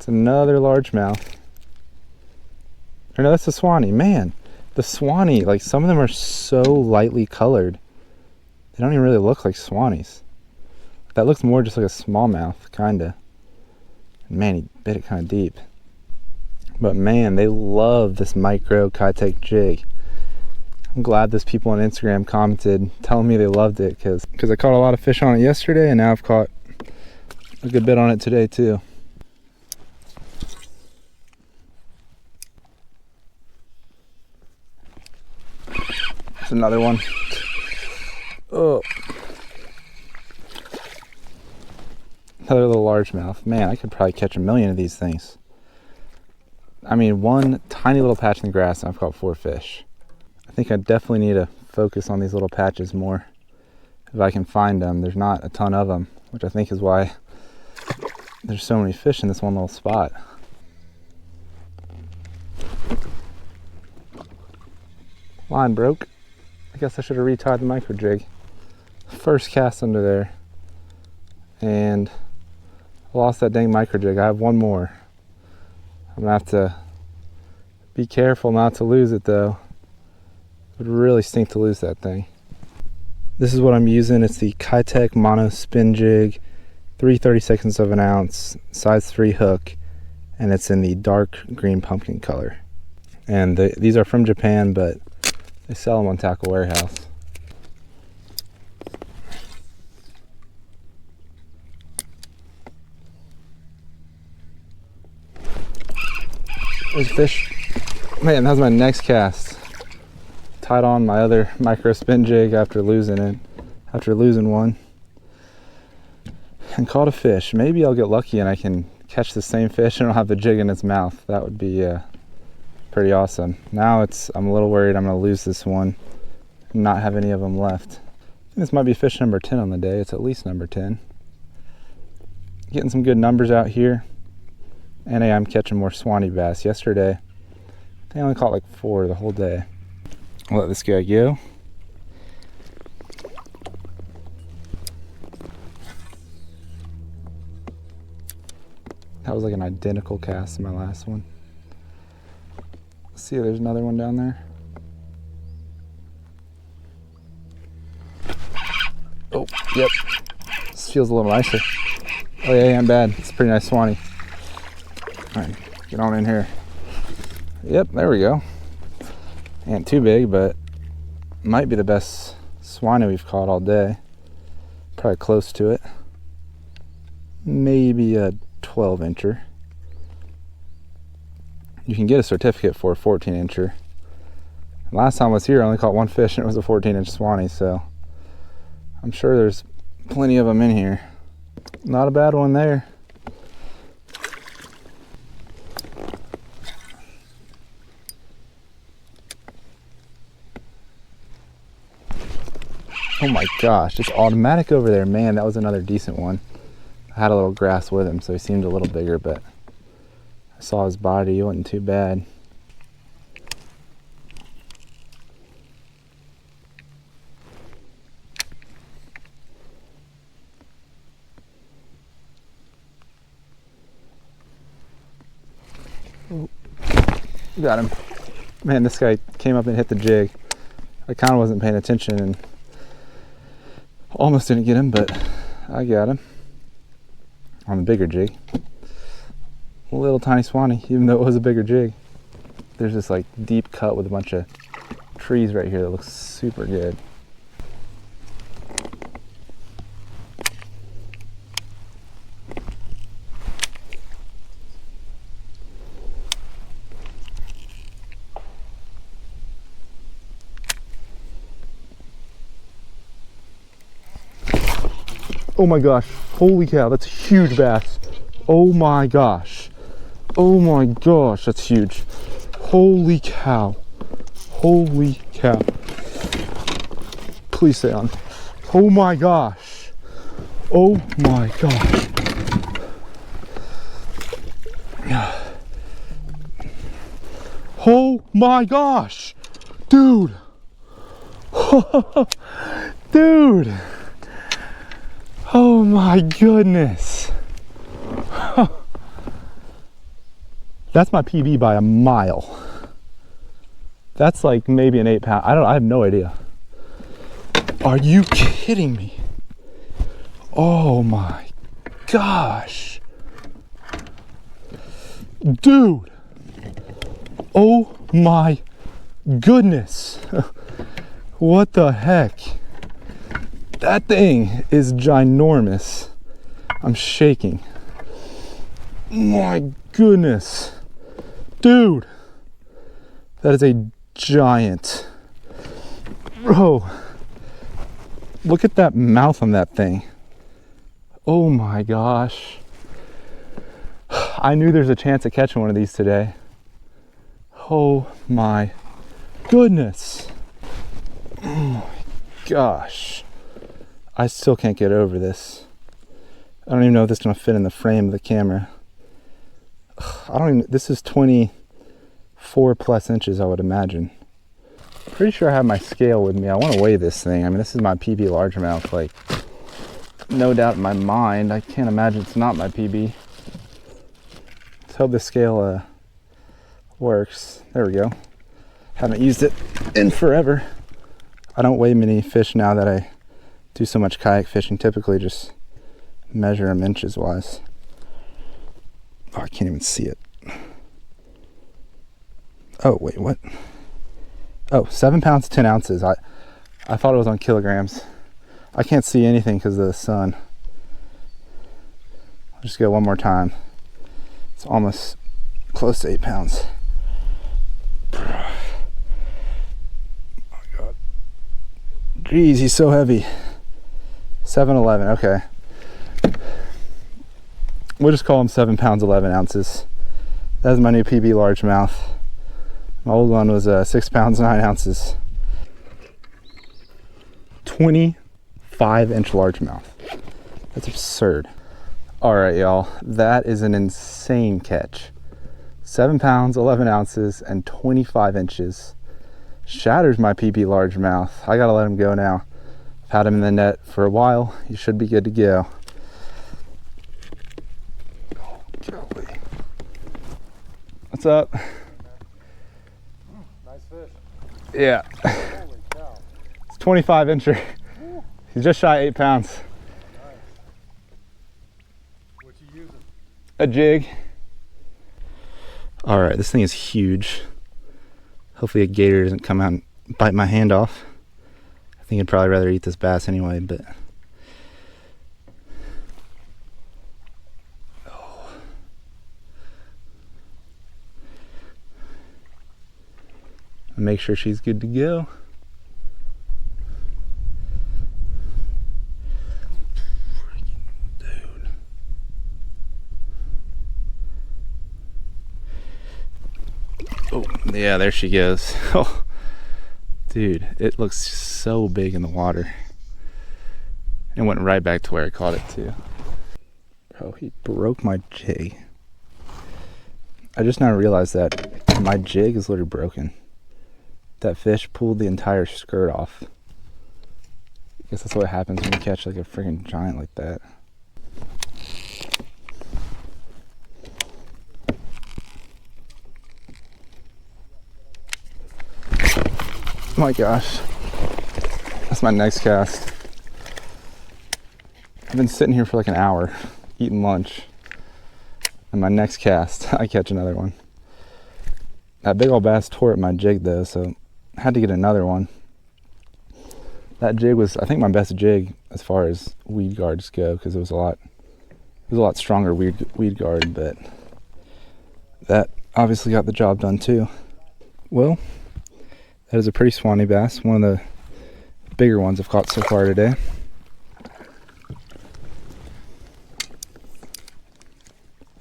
It's another largemouth. Or no, that's the Suwannee. Man, the Suwannee, like some of them are so lightly colored. They don't even really look like Suwannees. That looks more just like a smallmouth, kinda. Man, he bit it kind of deep. But man, they love this micro Kitech jig. I'm glad those people on Instagram commented telling me they loved it because I caught a lot of fish on it yesterday, and now I've caught a good bit on it today too. There's another one. Oh. Another little largemouth. Man, I could probably catch a million of these things. I mean, one tiny little patch in the grass and I've caught 4 fish. I think I definitely need to focus on these little patches more if I can find them. There's not a ton of them, which I think is why there's so many fish in this one little spot. Line broke. I guess I should have retied the micro jig. First cast under there, and I lost that dang micro jig. I have one more. I'm gonna have to be careful not to lose it though. It would really stink to lose that thing. This is what I'm using. It's the Kitech mono spin jig, 3/32 of an ounce, size 3 hook, and it's in the dark green pumpkin color. And these are from Japan, but they sell them on Tackle Warehouse. There's fish. Man, that was my next cast. Tied on my other micro spin jig after losing one. And caught a fish. Maybe I'll get lucky and I can catch the same fish and it'll have the jig in its mouth. That would be pretty awesome. Now I'm a little worried I'm gonna lose this one and not have any of them left. I think this might be fish number 10 on the day. It's at least number 10. Getting some good numbers out here. And I'm catching more Suwannee bass. Yesterday, I think I only caught like 4 the whole day. I'll let this guy go. That was like an identical cast to my last one. Let's see, there's another one down there. Oh, yep. This feels a little nicer. Oh yeah, ain't bad. It's a pretty nice Suwannee. All right, get on in here. Yep, there we go. Ain't too big, but might be the best Suwannee we've caught all day. Probably close to it. Maybe a 12-incher. You can get a certificate for a 14-incher. Last time I was here, I only caught 1 fish and it was a 14-inch Suwannee, so I'm sure there's plenty of them in here. Not a bad one there. Oh my gosh, it's automatic over there. Man, that was another decent one. I had a little grass with him, so he seemed a little bigger, but I saw his body. It wasn't too bad. Oh, got him. Man, this guy came up and hit the jig. I kind of wasn't paying attention and almost didn't get him, but I got him on the bigger jig. A little tiny Suwannee, even though it was a bigger jig. There's this like deep cut with a bunch of trees right here that looks super good. Oh my gosh, holy cow, that's a huge bass. Oh my gosh. Oh my gosh, that's huge. Holy cow. Holy cow. Please stay on. Oh my gosh. Oh my gosh. Oh my gosh. Dude. Dude. Oh my goodness. That's my PB by a mile. That's like maybe an 8 pound. I have no idea. Are you kidding me? Oh my gosh. Dude. Oh my goodness. What the heck? That thing is ginormous. I'm shaking. My goodness. Dude. That is a giant. Bro. Look at that mouth on that thing. Oh my gosh. I knew there's a chance of catching one of these today. Oh my goodness. Oh my gosh. I still can't get over this. I don't even know if this is gonna fit in the frame of the camera. This is 24 plus inches, I would imagine. Pretty sure I have my scale with me. I want to weigh this thing. I mean, this is my PB largemouth, like, no doubt in my mind. I can't imagine it's not my PB. Let's hope this scale works. There we go. Haven't used it in forever. I don't weigh many fish now that I do so much kayak fishing. Typically just measure them inches wise. Oh, I can't even see it. Oh, wait, what? Oh, 7 pounds, 10 ounces. I thought it was on kilograms. I can't see anything because of the sun. I'll just go one more time. It's almost close to 8 pounds. Oh my God. Jeez, he's so heavy. 7-11, okay. We'll just call him 7 pounds, 11 ounces. That's my new PB largemouth. My old one was 6 pounds, 9 ounces. 25-inch largemouth. That's absurd. All right, y'all. That is an insane catch. 7 pounds, 11 ounces, and 25 inches. Shatters my PB largemouth. I gotta let him go now. I've had him in the net for a while. He should be good to go. Oh, golly. What's up? Yeah. Holy cow. It's 25 incher. He's just shy 8 pounds. Nice. What you using? A jig. All right, this thing is huge. Hopefully a gator doesn't come out and bite my hand off. I think I'd probably rather eat this bass anyway, but. Oh. Make sure she's good to go. Freaking dude. Oh, yeah, there she goes. Oh, dude, it looks so big in the water. It went right back to where I caught it too. Bro, he broke my jig. I just now realized that my jig is literally broken. That fish pulled the entire skirt off. I guess that's what happens when you catch like a freaking giant like that. Oh my gosh. That's my next cast. I've been sitting here for like an hour eating lunch. And my next cast, I catch another one. That big old bass tore at my jig though, so I had to get another one. That jig was, I think, my best jig as far as weed guards go, because it was a lot stronger weed guard, but that obviously got the job done too. Well, that is a pretty Suwannee bass, one of the bigger ones I've caught so far today.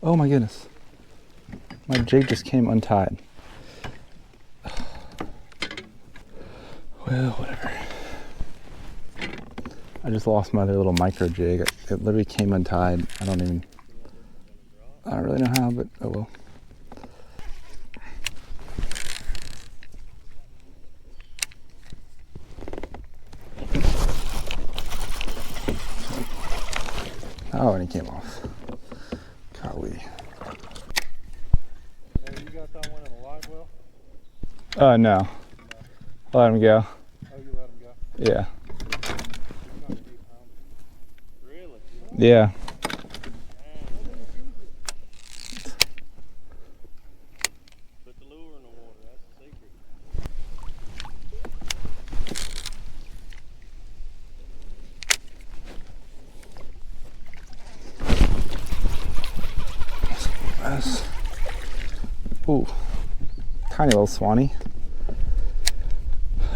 Oh my goodness. My jig just came untied. Well, whatever. I just lost my other little micro jig. It literally came untied. I don't really know how, but oh well. Oh, and he came off. Golly. Hey, on one in a live well? No. I'll let him go. Oh, you let him go? Yeah. He's not 8 pounds. Really? Yeah. Put the lure in the water. That's the secret. Ooh, tiny little Suwannee.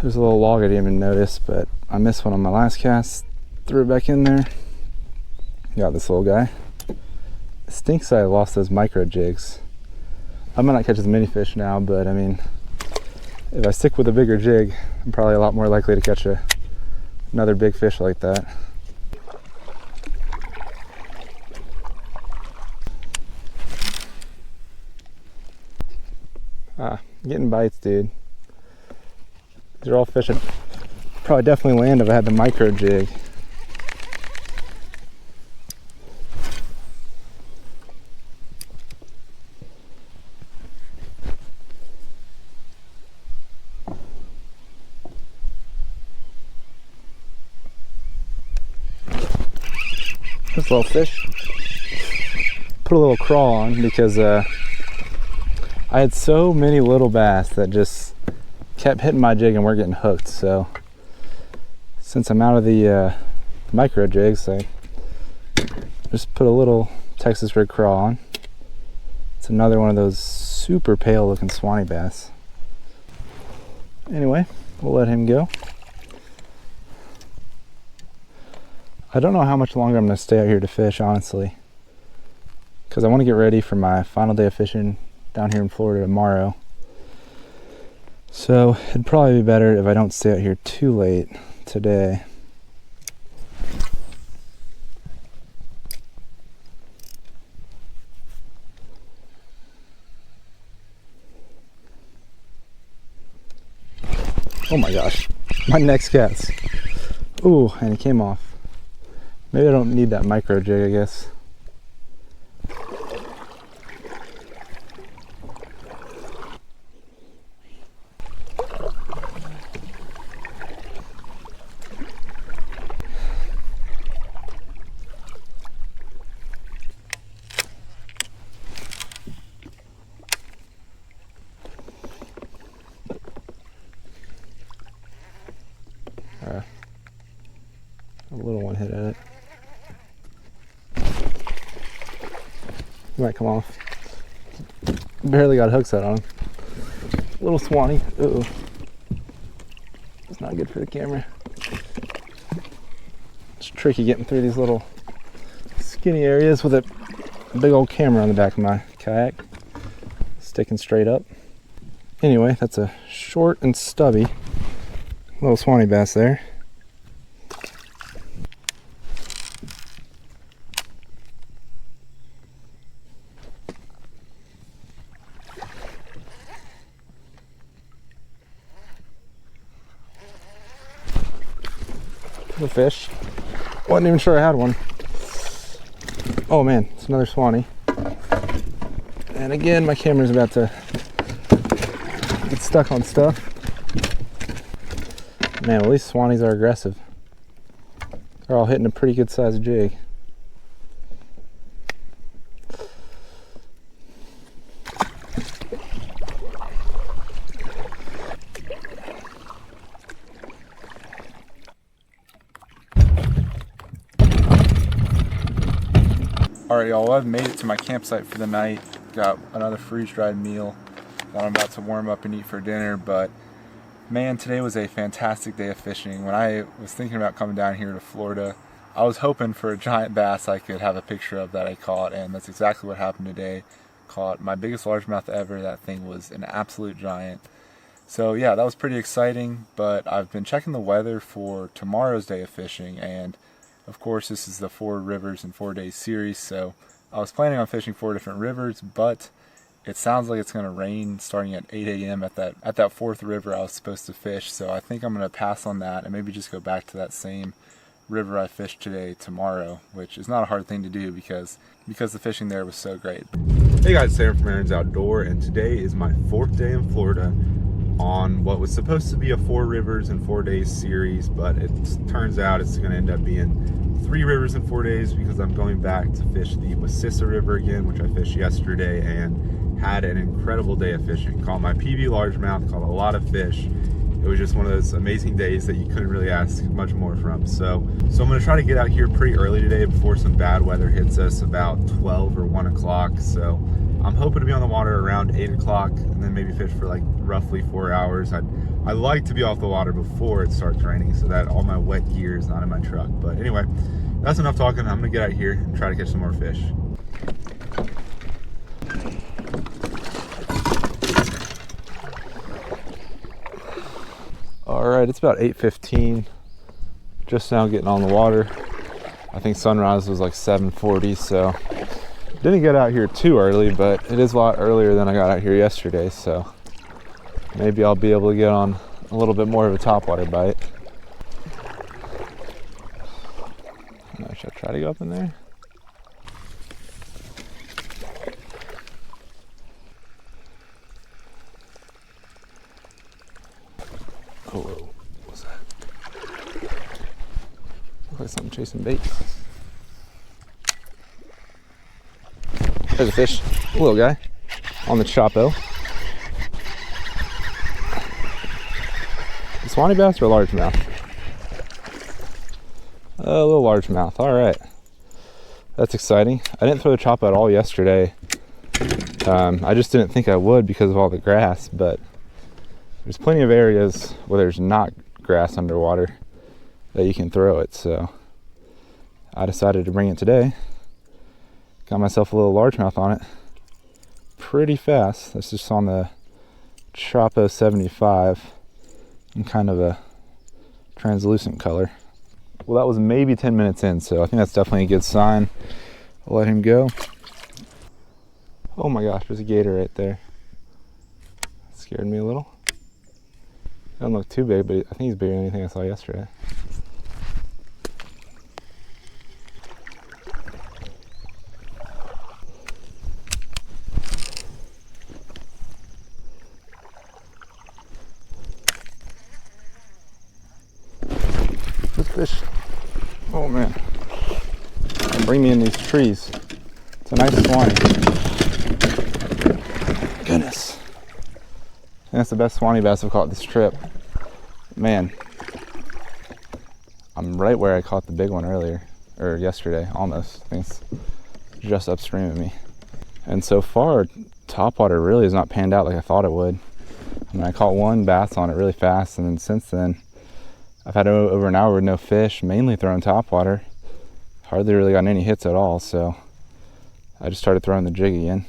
There's a little log I didn't even notice, but I missed one on my last cast. Threw it back in there. Got this little guy. It stinks I lost those micro jigs. I might not catch as many fish now, but I mean, if I stick with a bigger jig, I'm probably a lot more likely to catch another big fish like that. Getting bites, dude. These are all fish that probably definitely land if I had the micro jig. This little fish. Put a little crawl on because I had so many little bass that just kept hitting my jig and weren't getting hooked. So since I'm out of the micro jigs, I just put a little Texas rig crawl on. It's another one of those super pale looking Suwannee bass. Anyway, we'll let him go. I don't know how much longer I'm going to stay out here to fish, honestly, because I want to get ready for my final day of fishing down here in Florida tomorrow. So it'd probably be better if I don't stay out here too late today. Oh my gosh, my next cast. Ooh, and it came off. Maybe I don't need that micro jig, I guess. A little one hit at it. Might come off. Barely got a hook set on him. Little Suwannee. Uh-oh. It's not good for the camera. It's tricky getting through these little skinny areas with a big old camera on the back of my kayak. Sticking straight up. Anyway, that's a short and stubby little Suwannee bass there. The fish. Wasn't even sure I had one. Oh man, it's another Suwannee. And again, my camera's about to get stuck on stuff. Man, at least Suwannees are aggressive. They're all hitting a pretty good sized jig. Alright y'all, I've made it to my campsite for the night. Got another freeze-dried meal that I'm about to warm up and eat for dinner, but man, today was a fantastic day of fishing. When I was thinking about coming down here to Florida, I was hoping for a giant bass I could have a picture of that I caught, and that's exactly what happened today. Caught my biggest largemouth ever. That thing was an absolute giant. So yeah, that was pretty exciting, but I've been checking the weather for tomorrow's day of fishing, and of course this is the 4 rivers in 4 days series, so I was planning on fishing 4 different rivers, but it sounds like it's going to rain starting at 8 a.m. at that 4th river I was supposed to fish, so I think I'm going to pass on that and maybe just go back to that same river I fished today tomorrow, which is not a hard thing to do because the fishing there was so great. Hey guys, Sam from Aaron's Outdoor, and today is my 4th day in Florida on what was supposed to be a 4 rivers in 4 days series, but it turns out it's going to end up being 3 rivers in 4 days because I'm going back to fish the Wacissa River again, which I fished yesterday and had an incredible day of fishing. Caught my PB largemouth, caught a lot of fish. It was just one of those amazing days that you couldn't really ask much more from. So I'm going to try to get out here pretty early today before some bad weather hits us about 12 or 1 o'clock. So I'm hoping to be on the water around 8 o'clock and then maybe fish for like roughly 4 hours. I like to be off the water before it starts raining so that all my wet gear is not in my truck. But anyway, that's enough talking. I'm going to get out here and try to catch some more fish. All right, it's about 8:15. Just now getting on the water. I think sunrise was like 7:40, so didn't get out here too early, but it is a lot earlier than I got out here yesterday, so maybe I'll be able to get on a little bit more of a topwater bite. Should I try to go up in there? Oh, what was that? Looks like something chasing bait. There's a fish, a little guy, on the Chapo. A Suwannee bass or a largemouth? A little largemouth, all right. That's exciting. I didn't throw the Chapo at all yesterday. I just didn't think I would because of all the grass, but there's plenty of areas where there's not grass underwater that you can throw it, so I decided to bring it today. Got myself a little largemouth on it pretty fast. That's just on the Chapo 75 in kind of a translucent color. Well, that was maybe 10 minutes in, so I think that's definitely a good sign. I'll let him go. Oh my gosh, there's a gator right there. That scared me a little. Doesn't look too big, but I think he's bigger than anything I saw yesterday. This fish, oh man, bring me in these trees. It's a nice Suwannee. Goodness. I think that's the best Suwannee bass I've caught this trip. Man, I'm right where I caught the big one earlier, or yesterday, almost. I think it's just upstream of me. And so far, topwater really has not panned out like I thought it would. I mean, I caught one bass on it really fast, and then since then, I've had over an hour with no fish, mainly throwing topwater. Hardly really gotten any hits at all, so I just started throwing the jig again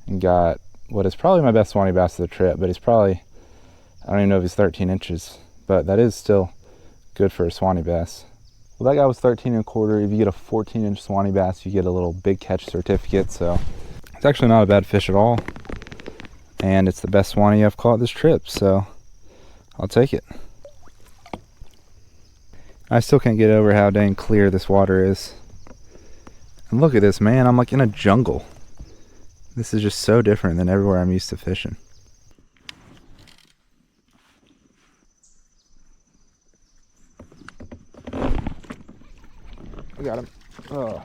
and got what is probably my best Suwannee bass of the trip, but he's probably, I don't even know if he's 13 inches, but that is still good for a Suwannee bass. Well, that guy was 13 1/4. If you get a 14-inch Suwannee bass, you get a little big catch certificate, so it's actually not a bad fish at all. And it's the best Suwannee I've caught this trip, so I'll take it. I still can't get over how dang clear this water is. And look at this, man, I'm like in a jungle. This is just so different than everywhere I'm used to fishing. I got him. Oh,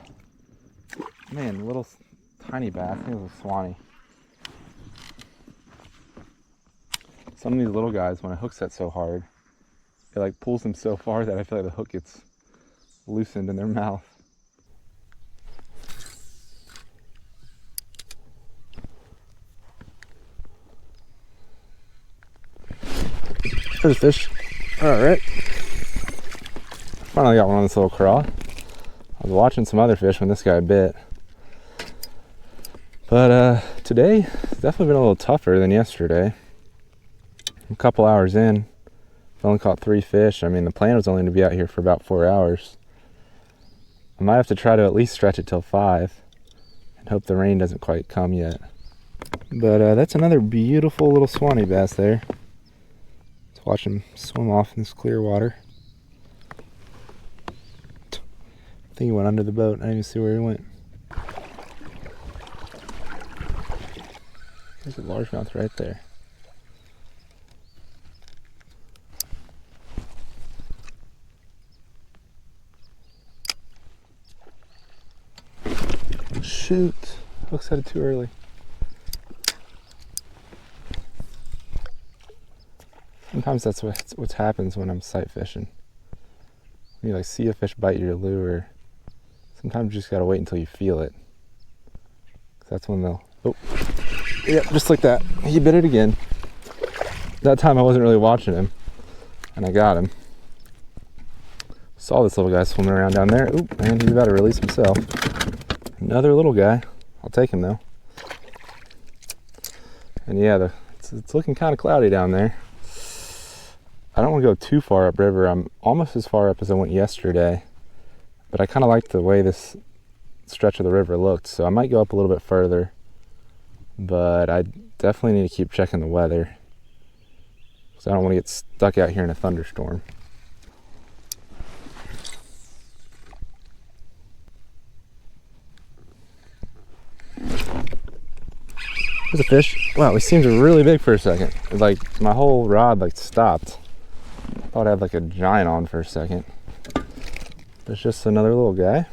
man, little tiny bass. I think it was a Suwannee. Some of these little guys, when a hook set so hard, it like pulls them so far that I feel like the hook gets loosened in their mouth. There's a fish. Alright. Finally got one on this little craw. I was watching some other fish when this guy bit. But today, it's definitely been a little tougher than yesterday. A couple hours in, I've only caught 3 fish. I mean, the plan was only to be out here for about 4 hours. I might have to try to at least stretch it till 5 and hope the rain doesn't quite come yet. But that's another beautiful little Suwannee bass there. Let's watch him swim off in this clear water. think he went under the boat. I didn't even see where he went. There's a largemouth right there. Shoot, hooks at it too early. Sometimes that's what happens when I'm sight fishing. When you like see a fish bite your lure, sometimes you just gotta wait until you feel it. 'Cause that's when they'll, oh, yep, just like that. He bit it again. That time I wasn't really watching him, and I got him. Saw this little guy swimming around down there. Oop, and he's about to release himself. Another little guy. I'll take him though. And yeah, it's looking kind of cloudy down there. I don't want to go too far upriver. I'm almost as far up as I went yesterday, but I kind of like the way this stretch of the river looked, so I might go up a little bit further, but I definitely need to keep checking the weather because I don't want to get stuck out here in a thunderstorm. There's a fish. Wow, he seems really big for a second. Like my whole rod like stopped. Thought I had like a giant on for a second. There's just another little guy.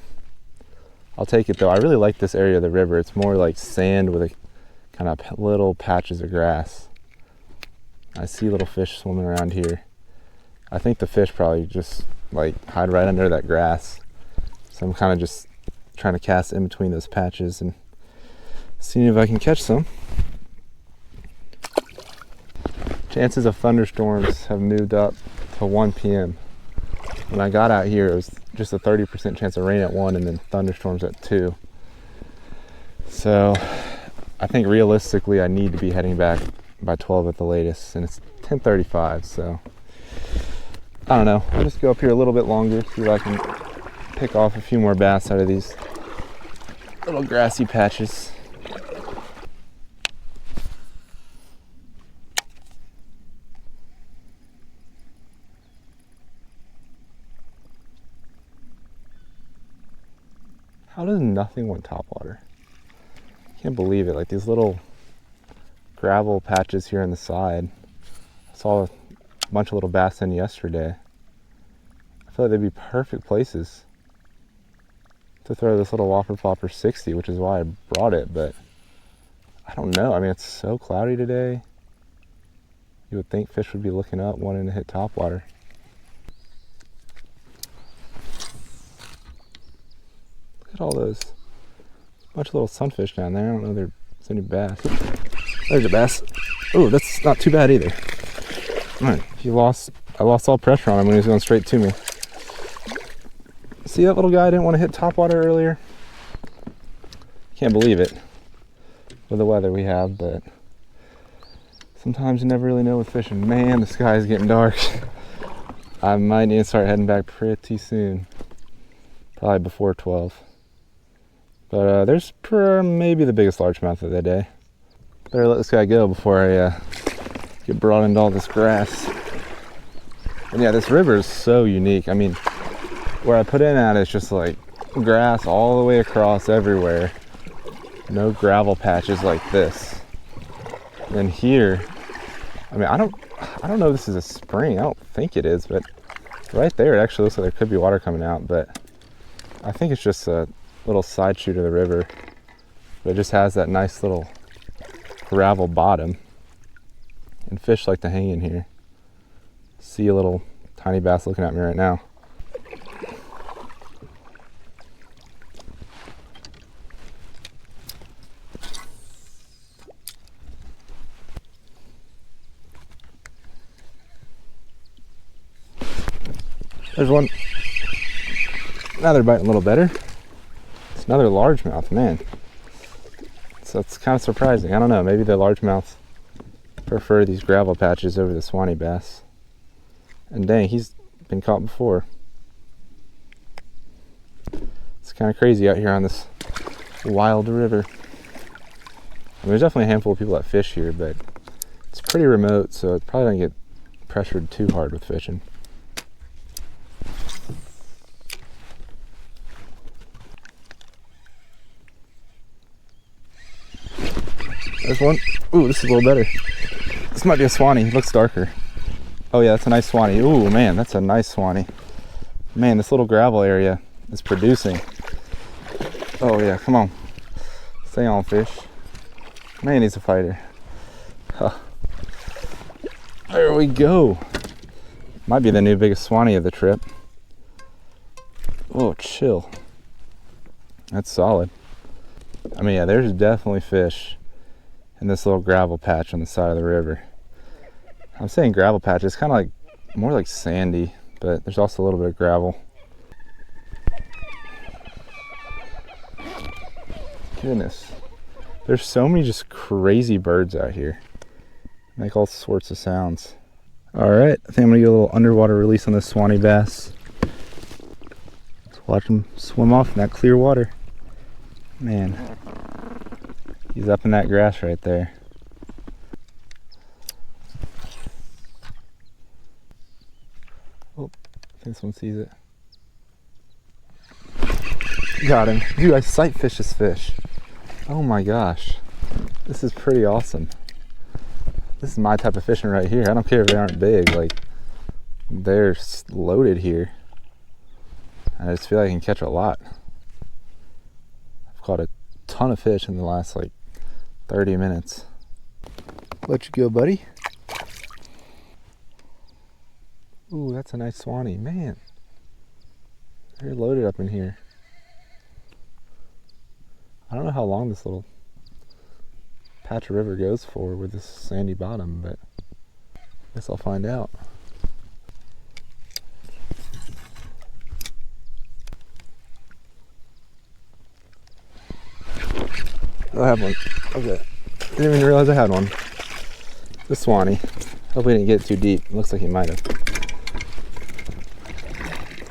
I'll take it though. I really like this area of the river. It's more like sand with a kind of little patches of grass. I see little fish swimming around here. I think the fish probably just like hide right under that grass. So I'm kind of just trying to cast in between those patches and seeing if I can catch some. Chances of thunderstorms have moved up to 1 p.m. When I got out here, it was just a 30% chance of rain at 1 and then thunderstorms at 2. So I think realistically I need to be heading back by 12 at the latest, and it's 10:35, so I don't know. I'll just go up here a little bit longer, see if I can pick off a few more bass out of these little grassy patches. How does nothing want topwater? Can't believe it. Like these little gravel patches here on the side. I saw a bunch of little bass in yesterday. I feel like they'd be perfect places to throw this little Whopper Plopper 60, which is why I brought it, but I don't know. I mean, it's so cloudy today. You would think fish would be looking up, wanting to hit topwater. Look at all those. Bunch of little sunfish down there. I don't know if there's any bass. There's a bass. Oh, that's not too bad either. All right, I lost all pressure on him when he was going straight to me. See that little guy didn't want to hit topwater earlier? Can't believe it with the weather we have, but sometimes you never really know with fishing. Man, the sky is getting dark. I might need to start heading back pretty soon. Probably before 12. But there's maybe the biggest largemouth of the day. Better let this guy go before I get brought into all this grass. And yeah, this river is so unique. I mean, where I put in at is just like grass all the way across everywhere. No gravel patches like this. And then here, I mean, I don't know if this is a spring. I don't think it is, but right there it actually looks like there could be water coming out, but I think it's just a little side chute of the river. But it just has that nice little gravel bottom, and fish like to hang in here. See a little tiny bass looking at me right now. There's one. Now they're biting a little better. It's another largemouth, man. So it's kind of surprising. I don't know, maybe the largemouth prefer these gravel patches over the Suwannee bass. And dang, he's been caught before. It's kind of crazy out here on this wild river. I mean, there's definitely a handful of people that fish here, but it's pretty remote, so it probably doesn't get pressured too hard with fishing. There's one. Ooh, this is a little better. This might be a Suwannee. It looks darker. Oh yeah, that's a nice Suwannee. Ooh, man, that's a nice Suwannee. Man, this little gravel area is producing. Oh yeah, come on. Stay on, fish. Man, he's a fighter. Huh. There we go. Might be the new biggest Suwannee of the trip. Oh, chill. That's solid. I mean, yeah, there's definitely fish in this little gravel patch on the side of the river. I'm saying gravel patch, it's kind of like, more like sandy, but there's also a little bit of gravel. Goodness. There's so many just crazy birds out here. Make all sorts of sounds. All right, I think I'm gonna get a little underwater release on this Suwannee bass. Let's watch him swim off in that clear water. Man, he's up in that grass right there. Oh, I think this one sees it. Got him. Dude, I sight fish this fish. Oh my gosh. This is pretty awesome. This is my type of fishing right here. I don't care if they aren't big. Like, they're loaded here. I just feel like I can catch a lot. I've caught a ton of fish in the last like 30 minutes. Let you go, buddy. Ooh, that's a nice Suwannee. Man, they're loaded up in here. I don't know how long this little patch of river goes for with this sandy bottom, but I guess I'll find out. Oh, I have one. Okay. Didn't even realize I had one. The Suwannee. Hope we didn't get too deep. Looks like he might have.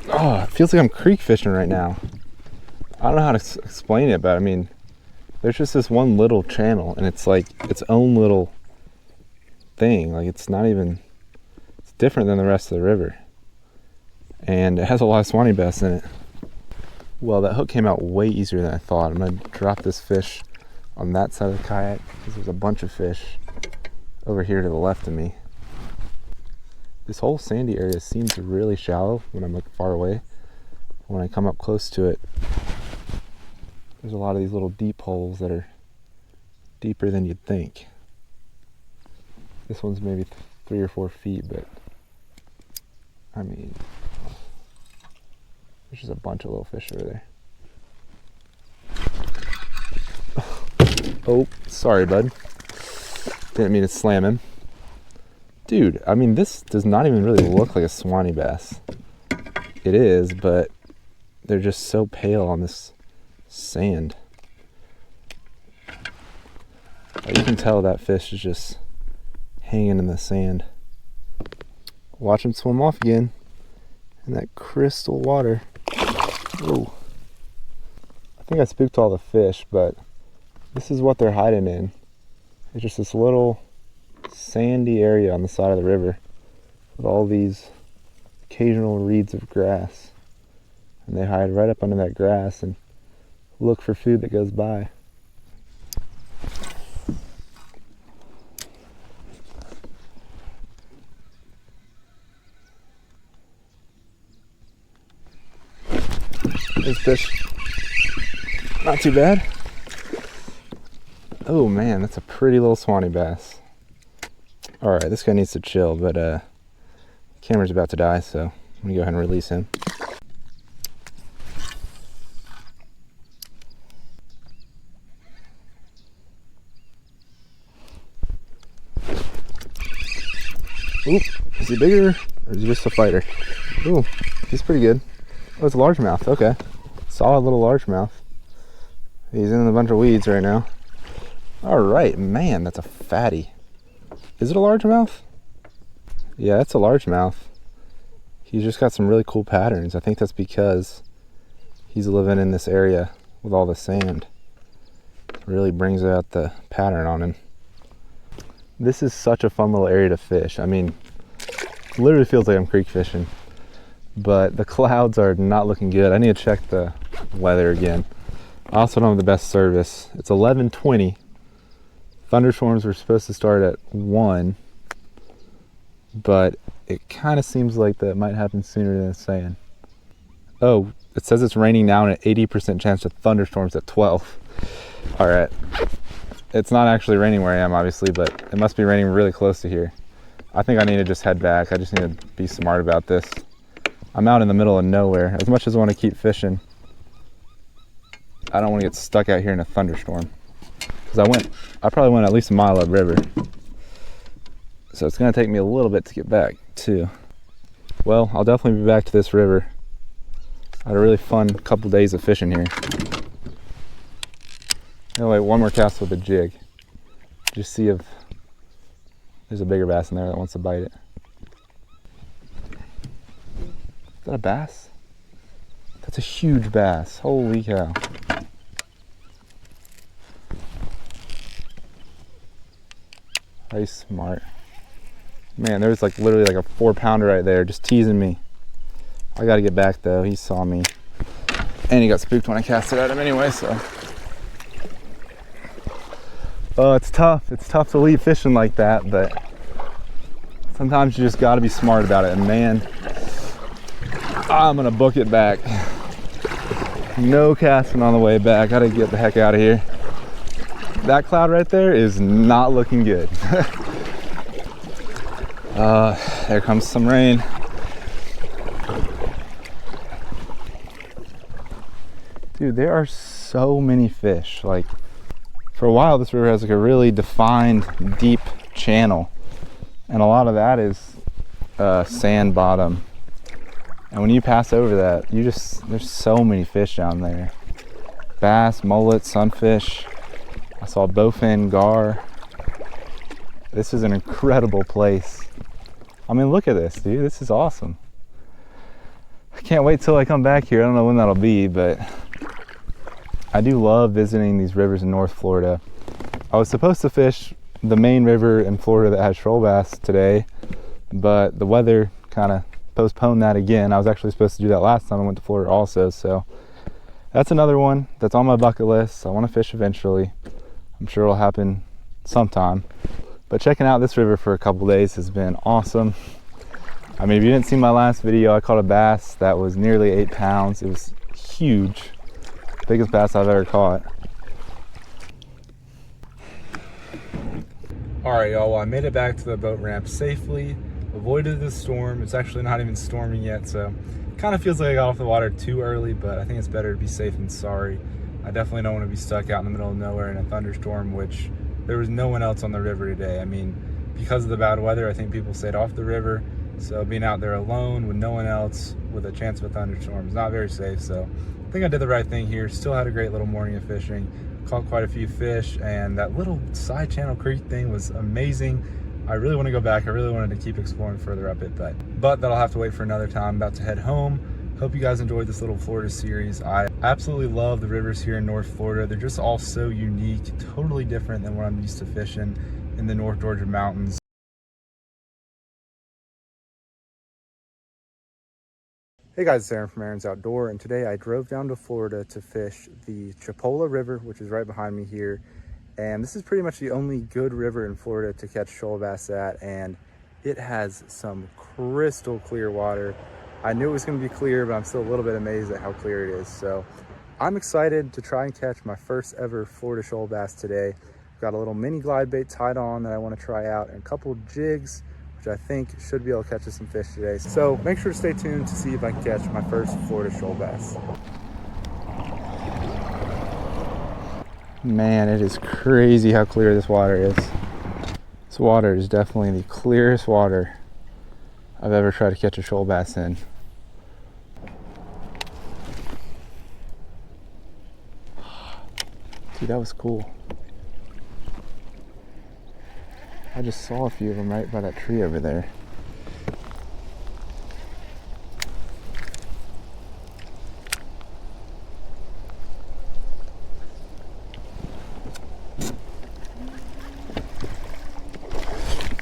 Oh, it feels like I'm creek fishing right now. I don't know how to explain it, but I mean, there's just this one little channel and it's like its own little thing. Like, it's not even, it's different than the rest of the river. And it has a lot of Suwannee bass in it. Well, that hook came out way easier than I thought. I'm gonna drop this fish on that side of the kayak because there's a bunch of fish over here to the left of me. This whole sandy area seems really shallow when I'm like far away. When I come up close to it, there's a lot of these little deep holes that are deeper than you'd think. This one's maybe 3 or 4 feet, but I mean, there's just a bunch of little fish over there. Oh, sorry, bud. Didn't mean to slam him. Dude, I mean, this does not even really look like a Suwannee bass. It is, but they're just so pale on this sand. You can tell that fish is just hanging in the sand. Watch him swim off again in that crystal water. Ooh. I think I spooked all the fish, but this is what they're hiding in. It's just this little sandy area on the side of the river with all these occasional reeds of grass. And they hide right up under that grass and look for food that goes by. This fish, not too bad. Oh man, that's a pretty little Suwannee bass. All right, this guy needs to chill, but camera's about to die, so I'm gonna go ahead and release him. Oop, is he bigger or is he just a fighter? Ooh, he's pretty good. Oh, it's a largemouth, okay. Solid little largemouth. He's in a bunch of weeds right now. All right, man, that's a fatty. Is it a largemouth? Yeah, it's a largemouth. He's just got some really cool patterns. I think that's because he's living in this area with all the sand. It really brings out the pattern on him. This is such a fun little area to fish. I mean, it literally feels like I'm creek fishing, but the clouds are not looking good. I need to check the weather again. I also don't have the best service. It's 11:20 Thunderstorms were supposed to start at 1, but it kind of seems like that might happen sooner than it's saying. Oh, it says it's raining now and an 80% chance of thunderstorms at 12. All right. It's not actually raining where I am, obviously, but it must be raining really close to here. I think I need to just head back. I just need to be smart about this. I'm out in the middle of nowhere. As much as I want to keep fishing, I don't want to get stuck out here in a thunderstorm. Because I probably went at least a mile upriver. So it's going to take me a little bit to get back, too. Well, I'll definitely be back to this river. I had a really fun couple days of fishing here. Anyway, one more cast with a jig. Just see if there's a bigger bass in there that wants to bite it. Is that a bass? That's a huge bass. Holy cow. Are you smart? Man, there's like literally like a 4-pounder right there just teasing me. I gotta get back though. He saw me. And he got spooked when I cast it at him anyway, so. Oh, it's tough. It's tough to leave fishing like that, but sometimes you just gotta be smart about it. And man, I'm gonna book it back. No casting on the way back. Gotta get the heck out of here. That cloud right there is not looking good. There comes some rain. Dude, there are so many fish. Like, for a while, this river has like a really defined, deep channel. And a lot of that is sand bottom. And when you pass over that, there's so many fish down there. Bass, mullet, sunfish. I saw bowfin, gar. This is an incredible place. I mean, look at this, dude. This is awesome. I can't wait till I come back here. I don't know when that'll be, but I do love visiting these rivers in North Florida. I was supposed to fish the main river in Florida that has shoal bass today, but the weather kind of postponed that again. I was actually supposed to do that last time I went to Florida also, so that's another one that's on my bucket list. I want to fish eventually. I'm sure it'll happen sometime. But checking out this river for a couple days has been awesome. I mean, if you didn't see my last video, I caught a bass that was nearly 8 pounds. It was huge. Biggest bass I've ever caught. All right, y'all, well, I made it back to the boat ramp safely, avoided the storm. It's actually not even storming yet, so kind of feels like I got off the water too early, but I think it's better to be safe than sorry. I definitely don't want to be stuck out in the middle of nowhere in a thunderstorm, which there was no one else on the river today. I mean, because of the bad weather, I think people stayed off the river. So being out there alone with no one else with a chance of a thunderstorm is not very safe. So I think I did the right thing here. Still had a great little morning of fishing. Caught quite a few fish, and that little side channel creek thing was amazing. I really want to go back. I really wanted to keep exploring further up it, but that'll have to wait for another time. I'm about to head home. Hope you guys enjoyed this little Florida series. I absolutely love the rivers here in North Florida. They're just all so unique, totally different than what I'm used to fishing in the North Georgia mountains. Hey guys, it's Aaron from Aaron's Outdoor, and today I drove down to Florida to fish the Chipola River, which is right behind me here. And this is pretty much the only good river in Florida to catch shoal bass at, and it has some crystal clear water. I knew it was going to be clear, but I'm still a little bit amazed at how clear it is. So I'm excited to try and catch my first ever Florida shoal bass today. I've got a little mini glide bait tied on that I want to try out, and a couple jigs, which I think should be able to catch us some fish today. So make sure to stay tuned to see if I can catch my first Florida shoal bass. Man, it is crazy how clear this water is. This water is definitely the clearest water I've ever tried to catch a shoal bass in. Dude, that was cool. I just saw a few of them right by that tree over there.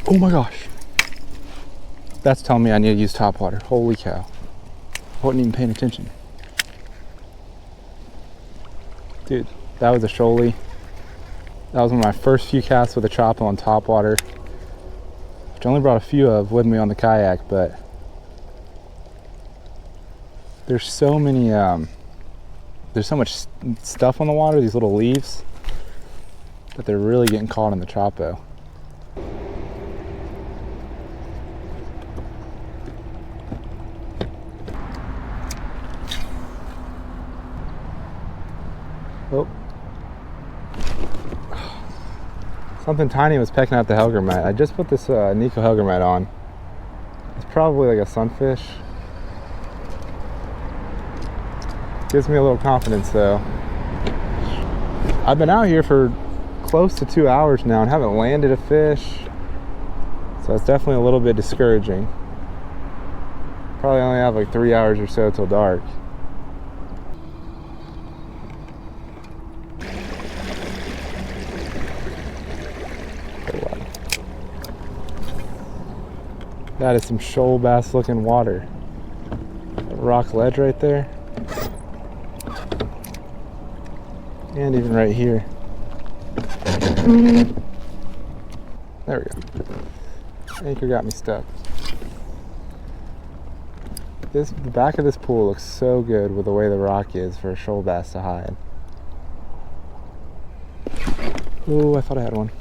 Oh my gosh. That's telling me I need to use top water. Holy cow. I wasn't even paying attention. Dude, that was a shoalie. That was one of my first few casts with a Chipola on topwater, which I only brought a few of with me on the kayak, but there's so many, there's so much stuff on the water, these little leaves, that they're really getting caught in the Chipola. Oh. Something tiny was pecking at the Helgermite. I just put this Nico Helgermite on. It's probably like a sunfish. Gives me a little confidence though. I've been out here for close to 2 hours now and haven't landed a fish. So it's definitely a little bit discouraging. Probably only have like 3 hours or so till dark. That is some shoal bass looking water. That rock ledge right there. And even right here. There we go. Anchor got me stuck. The back of this pool looks so good with the way the rock is for a shoal bass to hide. Ooh, I thought I had one.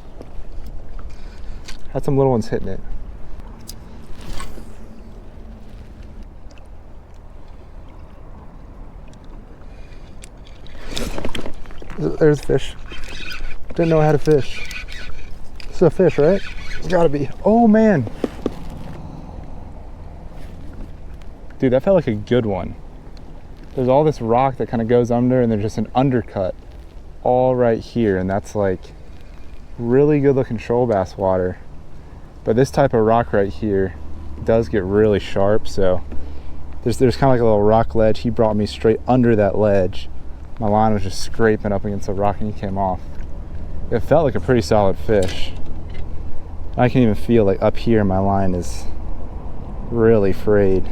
Had some little ones hitting it. There's a fish. Didn't know I had a fish. It's a fish, right? It's gotta be. Oh man. Dude, that felt like a good one. There's all this rock that kind of goes under and there's just an undercut all right here. And that's like really good looking shoal bass water. But this type of rock right here does get really sharp. So there's kind of like a little rock ledge. He brought me straight under that ledge. My line was just scraping up against the rock and he came off. It felt like a pretty solid fish. I can even feel like up here my line is really frayed.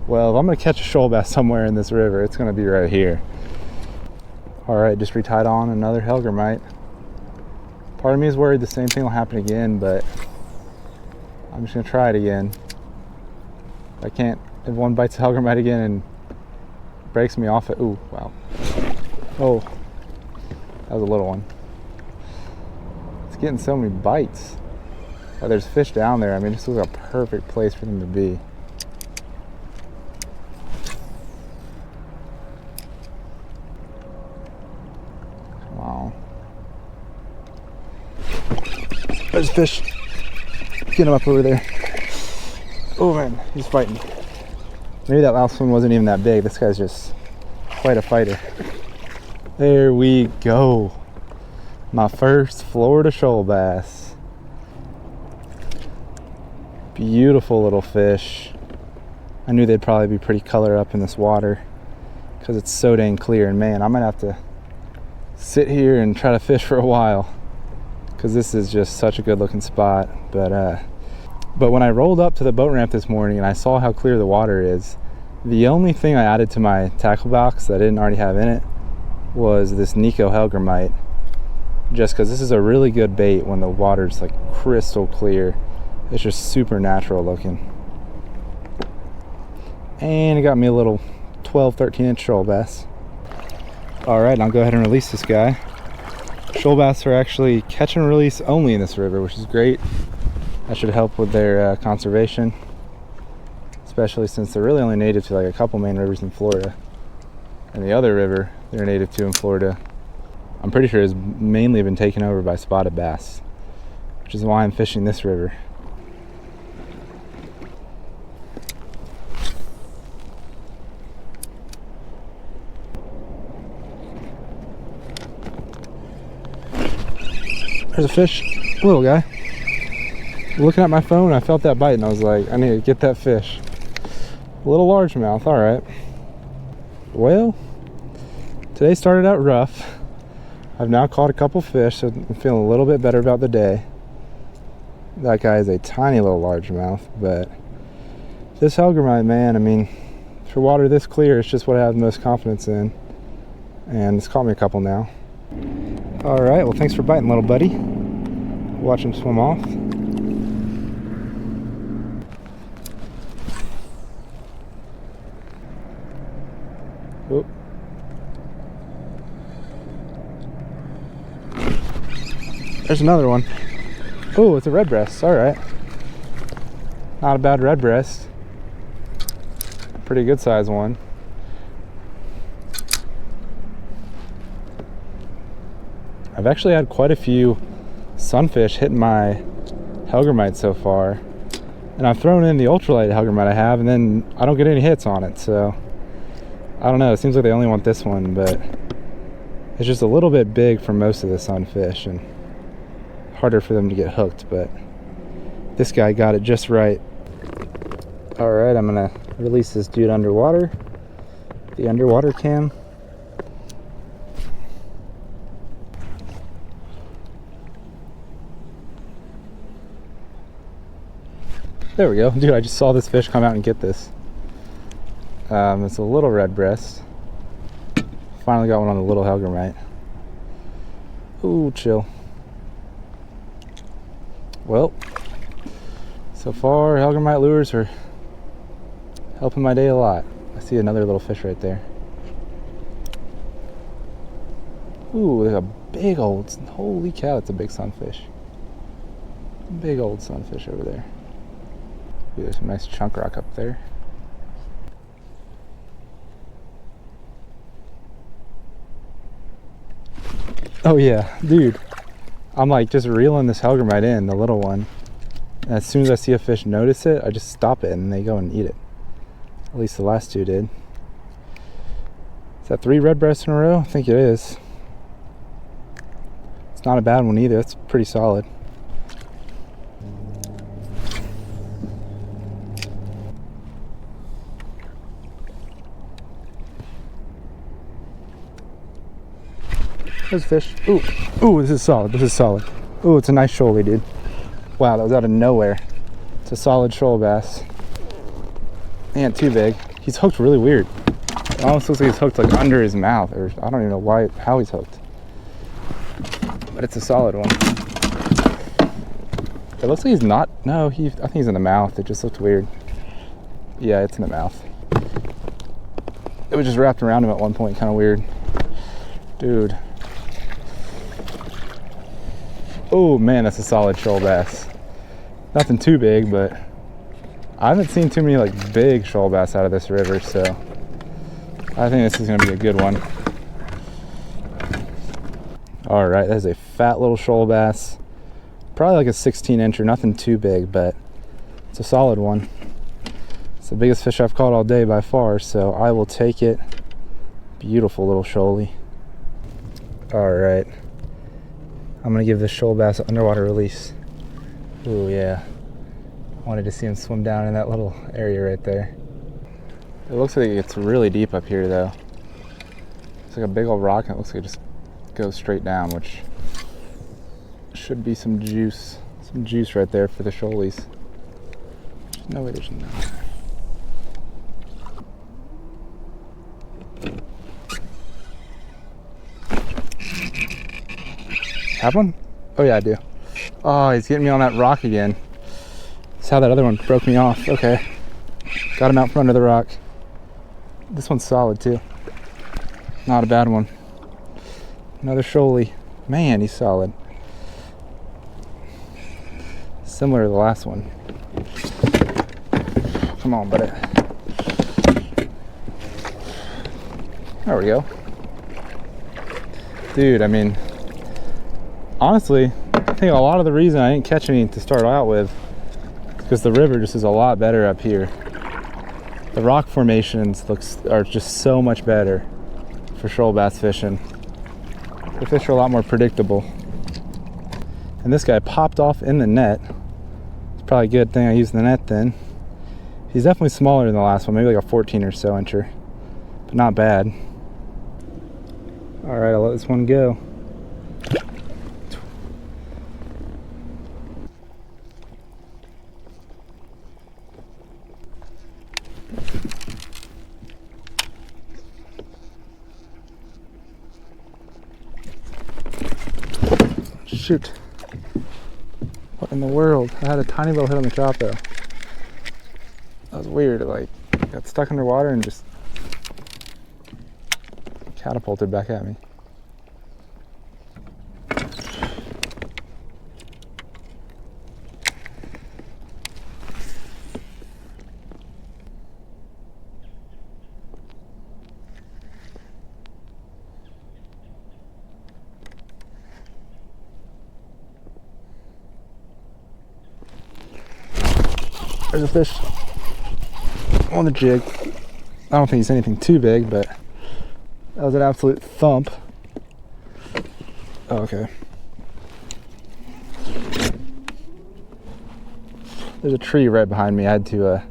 Well, if I'm gonna catch a shoal bass somewhere in this river, it's gonna be right here. All right, just retied on another Helgermite. Part of me is worried the same thing will happen again, but I'm just gonna try it again. If one bites the Helgermite again and breaks me off it. Ooh, wow. Oh, that was a little one. It's getting so many bites. Oh, there's fish down there. I mean, this was a perfect place for them to be. Come on. There's a fish. Get him up over there. Oh man, he's fighting. Maybe that last one wasn't even that big. This guy's just quite a fighter. There we go. My first Florida shoal bass. Beautiful little fish. I knew they'd probably be pretty color up in this water because it's so dang clear. And man, I might have to sit here and try to fish for a while because this is just such a good looking spot. But when I rolled up to the boat ramp this morning and I saw how clear the water is, the only thing I added to my tackle box that I didn't already have in it was this Nico Helgermite. Just because this is a really good bait when the water's like crystal clear. It's just super natural looking. And it got me a little 12, 13 inch shoal bass. All right, I'll go ahead and release this guy. Shoal bass are actually catch and release only in this river, which is great. That should help with their conservation, especially since they're really only native to like a couple main rivers in Florida. And the other river they're native to in Florida, I'm pretty sure has mainly been taken over by spotted bass, which is why I'm fishing this river. There's a fish, little guy. Looking at my phone, I felt that bite and I was like, I need to get that fish. A little largemouth, all right. Well, today started out rough. I've now caught a couple fish, so I'm feeling a little bit better about the day. That guy is a tiny little largemouth, but this Helgermite, man, I mean, for water this clear, it's just what I have the most confidence in. And it's caught me a couple now. All right, well, thanks for biting, little buddy. Watch him swim off. Oop. There's another one. Oh, it's a redbreast. All right. Not a bad redbreast. Pretty good size one. I've actually had quite a few sunfish hitting my hellgrammite so far. And I've thrown in the ultralight hellgrammite I have, and then I don't get any hits on it, so I don't know. It seems like they only want this one, but it's just a little bit big for most of the sunfish and harder for them to get hooked, but this guy got it just right. All right, I'm gonna release this dude underwater, the underwater cam. There we go. Dude, I just saw this fish come out and get this. It's a little redbreast. Finally got one on the little hellgrammite. Ooh, chill. Well, so far hellgrammite lures are helping my day a lot. I see another little fish right there. Ooh, there's a big old, holy cow, it's a big sunfish. Big old sunfish over there. Ooh, there's a nice chunk rock up there. Oh yeah, dude. I'm like just reeling this hellgrammite in, the little one. And as soon as I see a fish notice it, I just stop it and they go and eat it. At least the last two did. Is that 3 redbreasts in a row? I think it is. It's not a bad one either. It's pretty solid. There's a fish. Ooh, ooh, this is solid. This is solid. Ooh, it's a nice shoalie, dude. Wow, that was out of nowhere. It's a solid shoal bass. Man, too big. He's hooked really weird. It almost looks like he's hooked like under his mouth, or I don't even know how he's hooked. But it's a solid one. It looks like he's not. No, I think he's in the mouth. It just looked weird. Yeah, it's in the mouth. It was just wrapped around him at one point, kind of weird. Dude. Oh man, that's a solid shoal bass. Nothing too big, but I haven't seen too many like big shoal bass out of this river, so I think this is gonna be a good one. All right, that is a fat little shoal bass. Probably like a 16-incher, nothing too big, but it's a solid one. It's the biggest fish I've caught all day by far, so I will take it. Beautiful little shoalie. All right. I'm gonna give this shoal bass an underwater release. Ooh, yeah. Wanted to see him swim down in that little area right there. It looks like it gets really deep up here though. It's like a big old rock and it looks like it just goes straight down, which should be some juice right there for the shoalies. There's no way there's none. Have one? Oh yeah, I do. Oh, he's getting me on that rock again. That's how that other one broke me off. Okay. Got him out from under the rock. This one's solid too. Not a bad one. Another shoalie. Man, he's solid. Similar to the last one. Come on, buddy. There we go. Dude, I mean, honestly, I think a lot of the reason I didn't catch any to start out with is because the river just is a lot better up here. The rock formations are just so much better for shoal bass fishing. The fish are a lot more predictable. And this guy popped off in the net. It's probably a good thing I used the net then. He's definitely smaller than the last one, maybe like a 14 or so incher, but not bad. All right, I'll let this one go. Shoot. What in the world? I had a tiny little hit on the chop though. That was weird. It like got stuck underwater and just catapulted back at me. There's a fish on the jig. I don't think it's anything too big, but that was an absolute thump. Oh, okay. There's a tree right behind me. I had to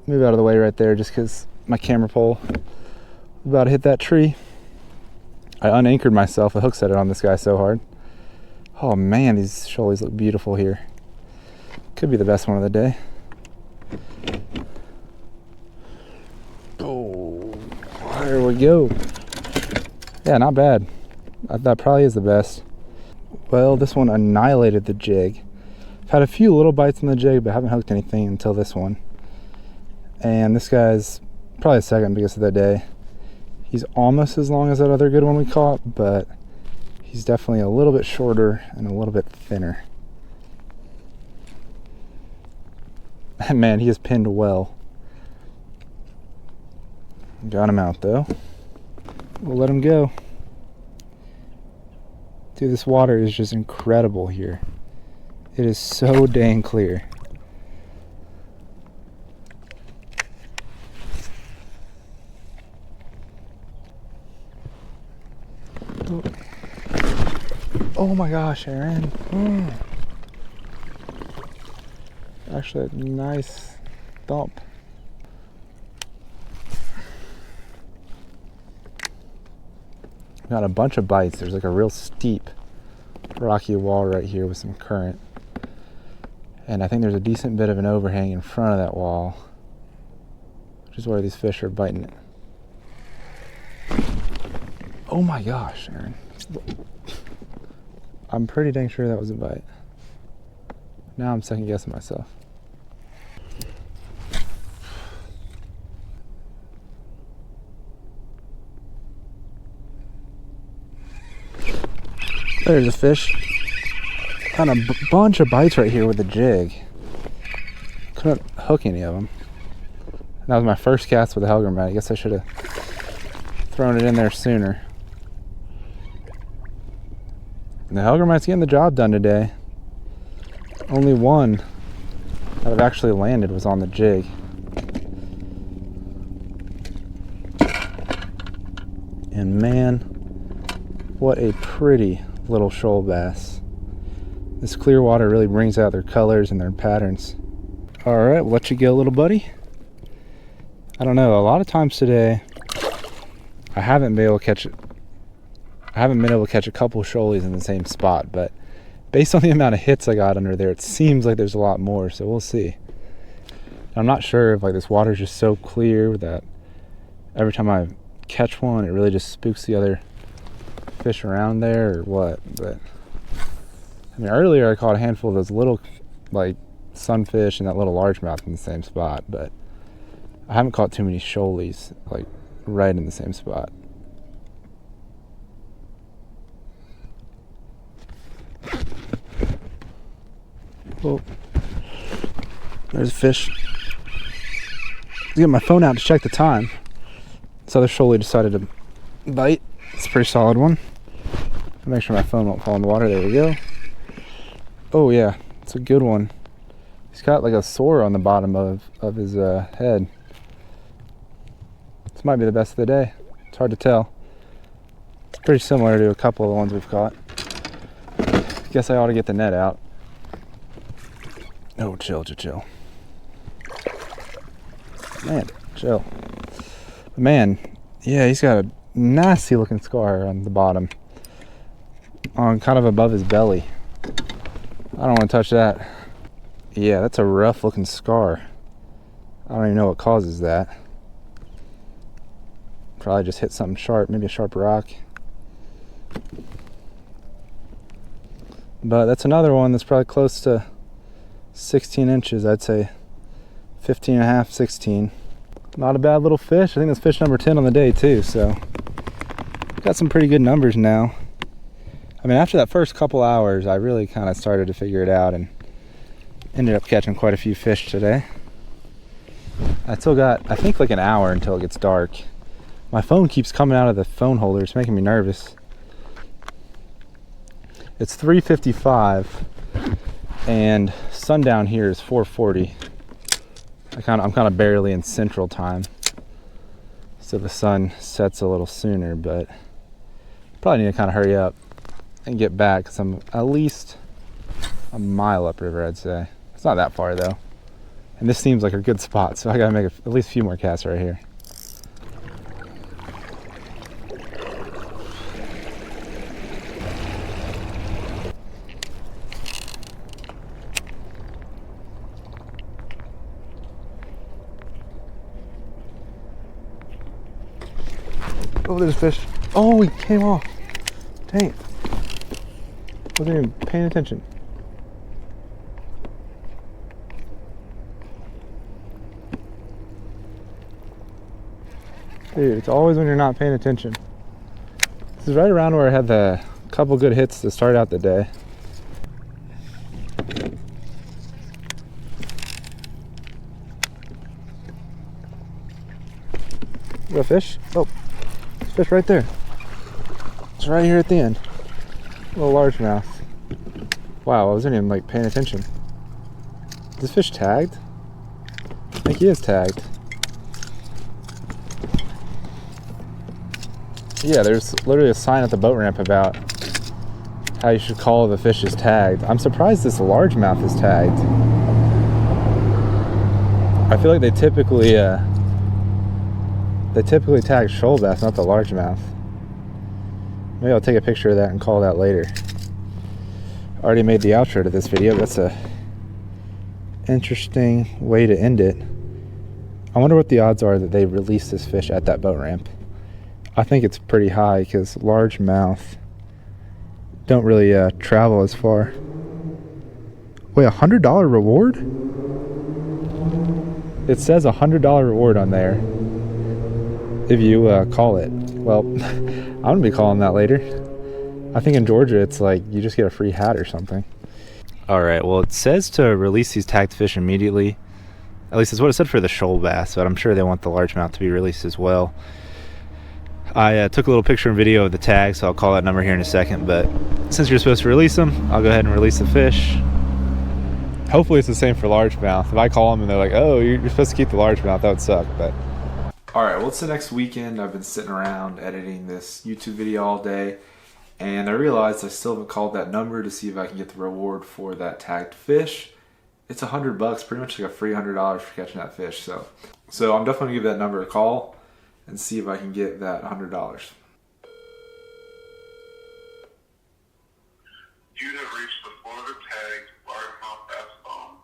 move out of the way right there just because my camera pole was about to hit that tree. I unanchored myself. A hook set it on this guy so hard. Oh man, these shoalies look beautiful here. Could be the best one of the day. Oh, there we go. Yeah, not bad. That probably is the best. Well, this one annihilated the jig. I've had a few little bites on the jig, but haven't hooked anything until this one. And this guy's probably the second biggest of the day. He's almost as long as that other good one we caught, but he's definitely a little bit shorter and a little bit thinner. Man, he is pinned well. Got him out though. We'll let him go. Dude, this water is just incredible here. It is so dang clear. Oh my gosh, Aaron. Actually, a nice thump. Got a bunch of bites. There's like a real steep rocky wall right here with some current. And I think there's a decent bit of an overhang in front of that wall, which is where these fish are biting it. Oh my gosh, Aaron. I'm pretty dang sure that was a bite. Now I'm second guessing myself. There's a fish. Got a bunch of bites right here with the jig. Couldn't hook any of them. That was my first cast with the Helgermite. I guess I should have thrown it in there sooner. The Helgermite's getting the job done today. Only one that I've actually landed was on the jig. And man, what a pretty little shoal bass. This clear water really brings out their colors and their patterns. Alright, we'll let you go, little buddy. I don't know, a lot of times today I haven't been able to catch a couple shoalies in the same spot, but based on the amount of hits I got under there, it seems like there's a lot more, so we'll see. I'm not sure if like this water's just so clear that every time I catch one it really just spooks the other fish around there or what, but I mean earlier I caught a handful of those little like sunfish and that little largemouth in the same spot, but I haven't caught too many shoalies like right in the same spot. Oh, there's a fish. I get my phone out to check the time. This other shoalie decided to bite. It's a pretty solid one. I'll make sure my phone won't fall in the water. There we go. Oh yeah, it's a good one. He's got like a sore on the bottom of his head. This might be the best of the day. It's hard to tell. It's pretty similar to a couple of the ones we've caught. Guess I ought to get the net out. Oh, chill. Man, chill. Man, yeah, he's got a nasty looking scar on the bottom. On kind of above his belly. I don't want to touch that. Yeah, that's a rough looking scar. I don't even know what causes that. Probably just hit something sharp, maybe a sharp rock. But that's another one that's probably close to 16 inches, I'd say 15 and a half, 16. Not a bad little fish. I think that's fish number 10 on the day too, so got some pretty good numbers now. I mean, after that first couple hours, I really kind of started to figure it out and ended up catching quite a few fish today. I still got, I think, like an hour until it gets dark. My phone keeps coming out of the phone holder. It's making me nervous. It's 3:55 and sundown here is 4:40. I'm kind of barely in central time, so the sun sets a little sooner, but probably need to kind of hurry up and get back because I'm at least a mile upriver, I'd say. It's not that far though, and this seems like a good spot, so I gotta make at least a few more casts right here. Oh, there's a fish. Oh, he came off. Dang. Wasn't even paying attention. Dude, it's always when you're not paying attention. This is right around where I had the couple good hits to start out the day. You got a fish? Oh. Fish right there. It's right here at the end. A little largemouth. Wow, I wasn't even like paying attention. Is this fish tagged? I think he is tagged. Yeah, there's literally a sign at the boat ramp about how you should call if a fish is tagged. I'm surprised this largemouth is tagged. I feel like they typically tag shoal bass, not the largemouth. Maybe I'll take a picture of that and call that later. I already made the outro to this video. That's a interesting way to end it. I wonder what the odds are that they release this fish at that boat ramp. I think it's pretty high because largemouth don't really travel as far. Wait, $100 reward? It says $100 reward on there if you call it. Well, I'm gonna be calling that later. I think in Georgia it's like you just get a free hat or something. All right, well, it says to release these tagged fish immediately. At least that's what it said for the shoal bass, but I'm sure they want the largemouth to be released as well. I took a little picture and video of the tag, so I'll call that number here in a second, but since you're supposed to release them, I'll go ahead and release the fish. Hopefully it's the same for largemouth. If I call them and they're like, oh, you're supposed to keep the largemouth, that would suck, but... All right, well, it's the next weekend. I've been sitting around editing this YouTube video all day, and I realized I still haven't called that number to see if I can get the reward for that tagged fish. It's $100, pretty much like a free $100 for catching that fish. So I'm definitely gonna give that number a call and see if I can get that $100. You have reached the Florida tagged largemouth bass phone.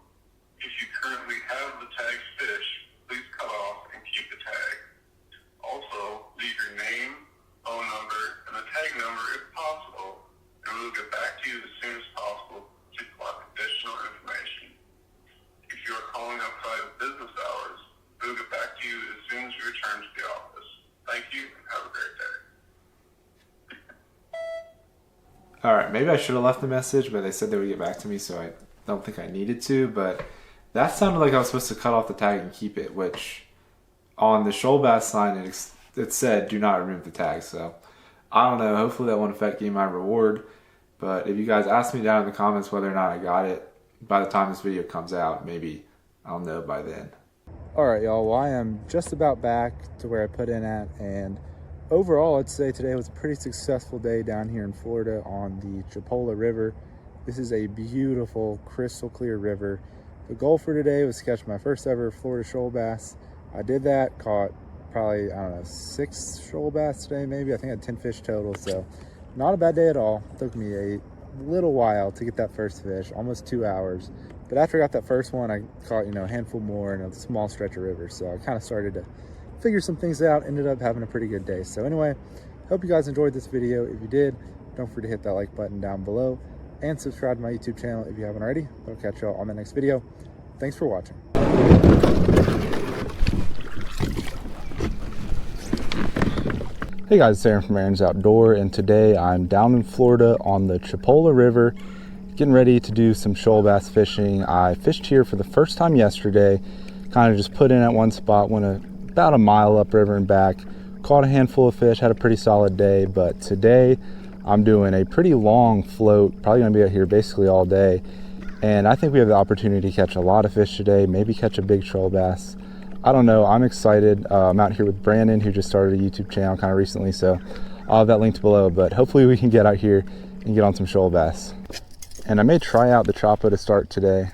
If you currently have the tagged fish, please cut off and keep the tag. Also, leave your name, phone number, and the tag number if possible, and we'll get back to you as soon as possible to collect additional information. If you are calling outside of business hours, we'll get back to you as soon as we return to the office. Thank you, and have a great day. All right, maybe I should have left a message, but they said they would get back to me, so I don't think I needed to, but that sounded like I was supposed to cut off the tag and keep it, which on the shoal bass sign, it said do not remove the tag, so I don't know. Hopefully that won't affect getting my reward, but if you guys ask me down in the comments whether or not I got it by the time this video comes out, maybe I'll know by then. All right, y'all, well, I am just about back to where I put in at, and overall, I'd say today was a pretty successful day down here in Florida on the Chipola River. This is a beautiful, crystal clear river. The goal for today was to catch my first ever Florida shoal bass. I did that, caught probably, I don't know, 6 shoal bass today maybe. I think I had 10 fish total, so not a bad day at all. It took me a little while to get that first fish, almost 2 hours. But after I got that first one, I caught, a handful more in a small stretch of river. So I kind of started to figure some things out, ended up having a pretty good day. So anyway, hope you guys enjoyed this video. If you did, don't forget to hit that like button down below. and subscribe to my YouTube channel if you haven't already. I'll catch y'all on the next video. Thanks for watching. Hey guys, it's Aaron from Aaron's Outdoor, and today I'm down in Florida on the Chipola River, getting ready to do some shoal bass fishing. I fished here for the first time yesterday, kind of just put in at one spot, went about a mile upriver and back, caught a handful of fish, had a pretty solid day. But today I'm doing a pretty long float, probably gonna be out here basically all day, and I think we have the opportunity to catch a lot of fish today, maybe catch a big shoal bass. I don't know, I'm excited. I'm out here with Brandon, who just started a YouTube channel kind of recently, so I'll have that linked below, but hopefully we can get out here and get on some shoal bass. And I may try out the Chopo to start today.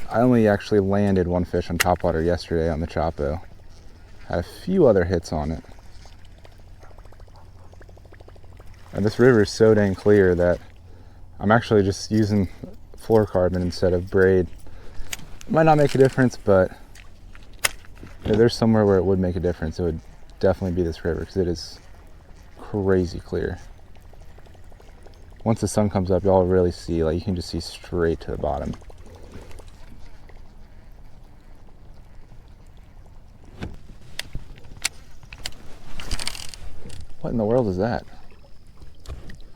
I only actually landed one fish on topwater yesterday on the Chopo. Had a few other hits on it. And this river is so dang clear that I'm actually just using fluorocarbon instead of braid. Might not make a difference, but if there's somewhere where it would make a difference, it would definitely be this river, because it is crazy clear. Once the sun comes up, y'all really see, like, you can just see straight to the bottom. What in the world is that?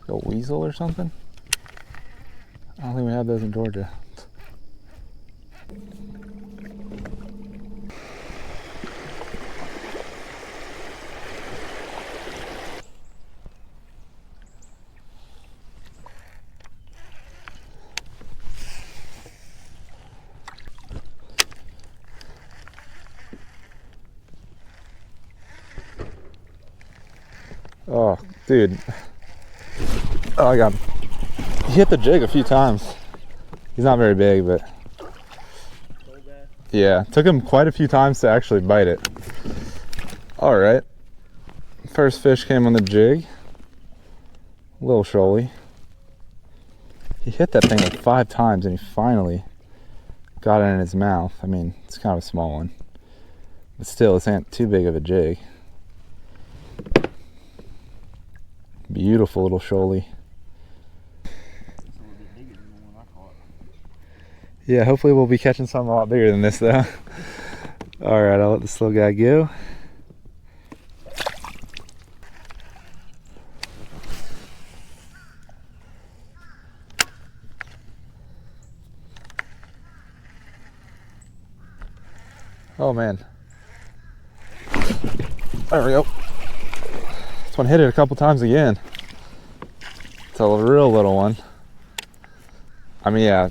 A weasel or something? I don't think we have those in Georgia. Oh, dude. Oh, I got him. He hit the jig a few times. He's not very big, but yeah, took him quite a few times to actually bite it. All right. First fish came on the jig. Little shoaly. He hit that thing like 5 times and he finally got it in his mouth. I mean, it's kind of a small one, but still, this ain't too big of a jig. Beautiful little shoaly. Yeah, hopefully we'll be catching something a lot bigger than this though. All right, I'll let this little guy go. Oh man. There we go. This one hit it a couple times again. It's a real little one. I mean, yeah,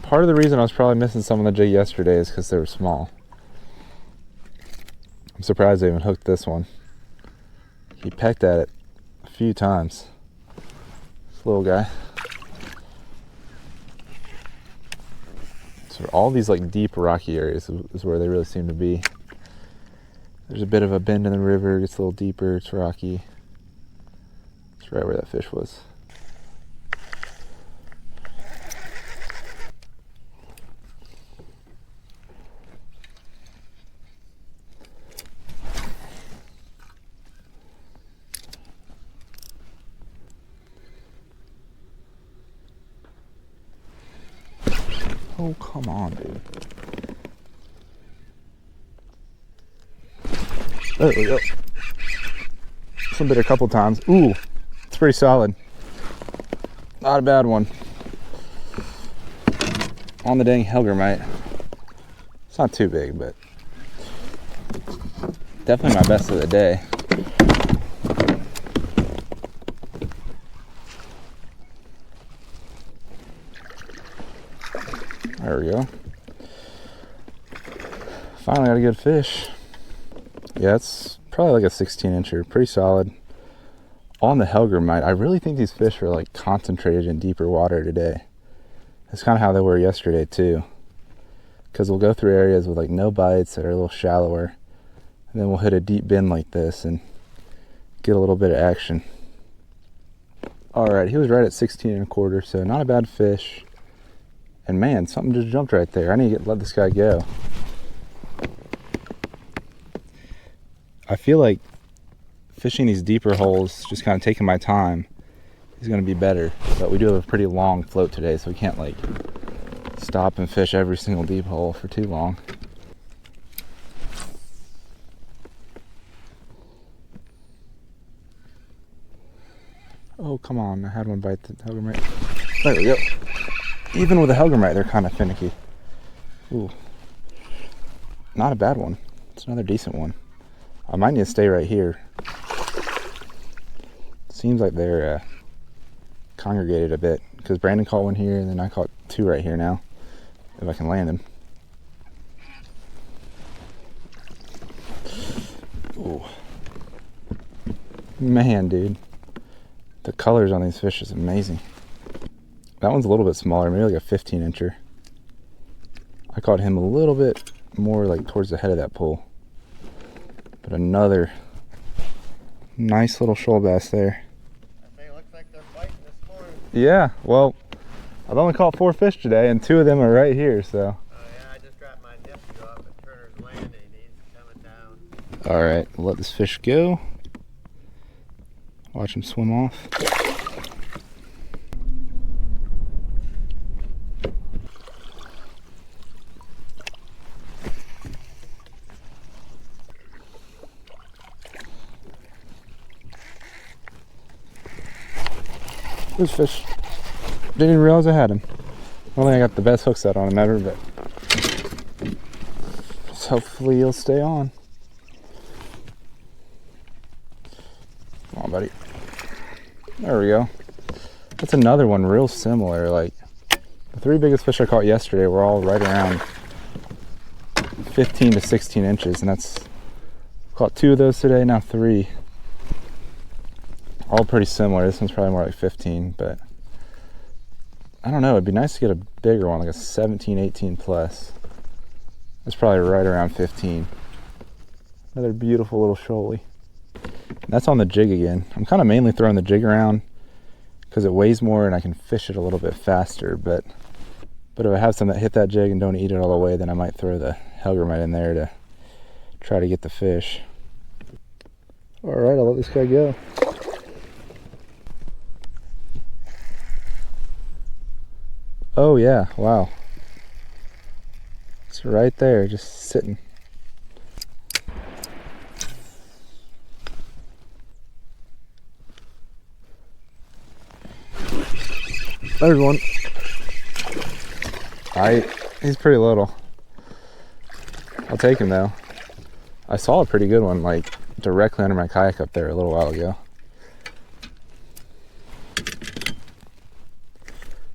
part of the reason I was probably missing some of the jig yesterday is because they were small. I'm surprised they even hooked this one. He pecked at it a few times. This little guy. So all these like deep rocky areas is where they really seem to be. There's a bit of a bend in the river, it gets a little deeper, it's rocky. It's right where that fish was. Oh, come on, dude. There we go. This one bit a couple times. Ooh, it's pretty solid. Not a bad one. On the dang Helgermite. It's not too big, but definitely my best of the day. There we go. Finally got a good fish. Yeah, it's probably like a 16-incher, pretty solid. On the Helgermite, I really think these fish are like concentrated in deeper water today. That's kind of how they were yesterday too. Because we'll go through areas with like no bites that are a little shallower, and then we'll hit a deep bend like this and get a little bit of action. All right, he was right at 16 1/4, so not a bad fish. And man, something just jumped right there. I need to let this guy go. I feel like fishing these deeper holes, just kind of taking my time, he's gonna be better. But we do have a pretty long float today, so we can't like stop and fish every single deep hole for too long. Oh, come on, I had one bite the hellgrammite. There we go. Even with a hellgrammite, they're kind of finicky. Ooh. Not a bad one. It's another decent one. I might need to stay right here. Seems like they're congregated a bit, because Brandon caught one here, and then I caught two right here now, if I can land him. Ooh. Man, dude. The colors on these fish is amazing. That one's a little bit smaller, maybe like a 15-incher. I caught him a little bit more like towards the head of that pool. But another nice little shoal bass there. I think it looks like they're fighting this morning. Yeah, well, I've only caught 4 fish today, and 2 of them are right here, so. Oh yeah, I just dropped my nephew off at Turner's Landing. He's coming down. All right, we'll let this fish go. Watch him swim off. This fish. Didn't even realize I had him. I don't think I got the best hook set on him ever, but just hopefully he'll stay on. Come on, buddy. There we go. That's another one real similar. Like the 3 biggest fish I caught yesterday were all right around 15 to 16 inches, and that's caught 2 of those today, now 3. All pretty similar. This one's probably more like 15, but I don't know. It'd be nice to get a bigger one, like a 17, 18 plus. That's probably right around 15. Another beautiful little shoalie. That's on the jig again. I'm kind of mainly throwing the jig around because it weighs more and I can fish it a little bit faster, but if I have some that hit that jig and don't eat it all the way, then I might throw the hellgrammite in there to try to get the fish. All right, I'll let this guy go. Oh yeah, wow. It's right there, just sitting. There's one. He's pretty little. I'll take him though. I saw a pretty good one like directly under my kayak up there a little while ago.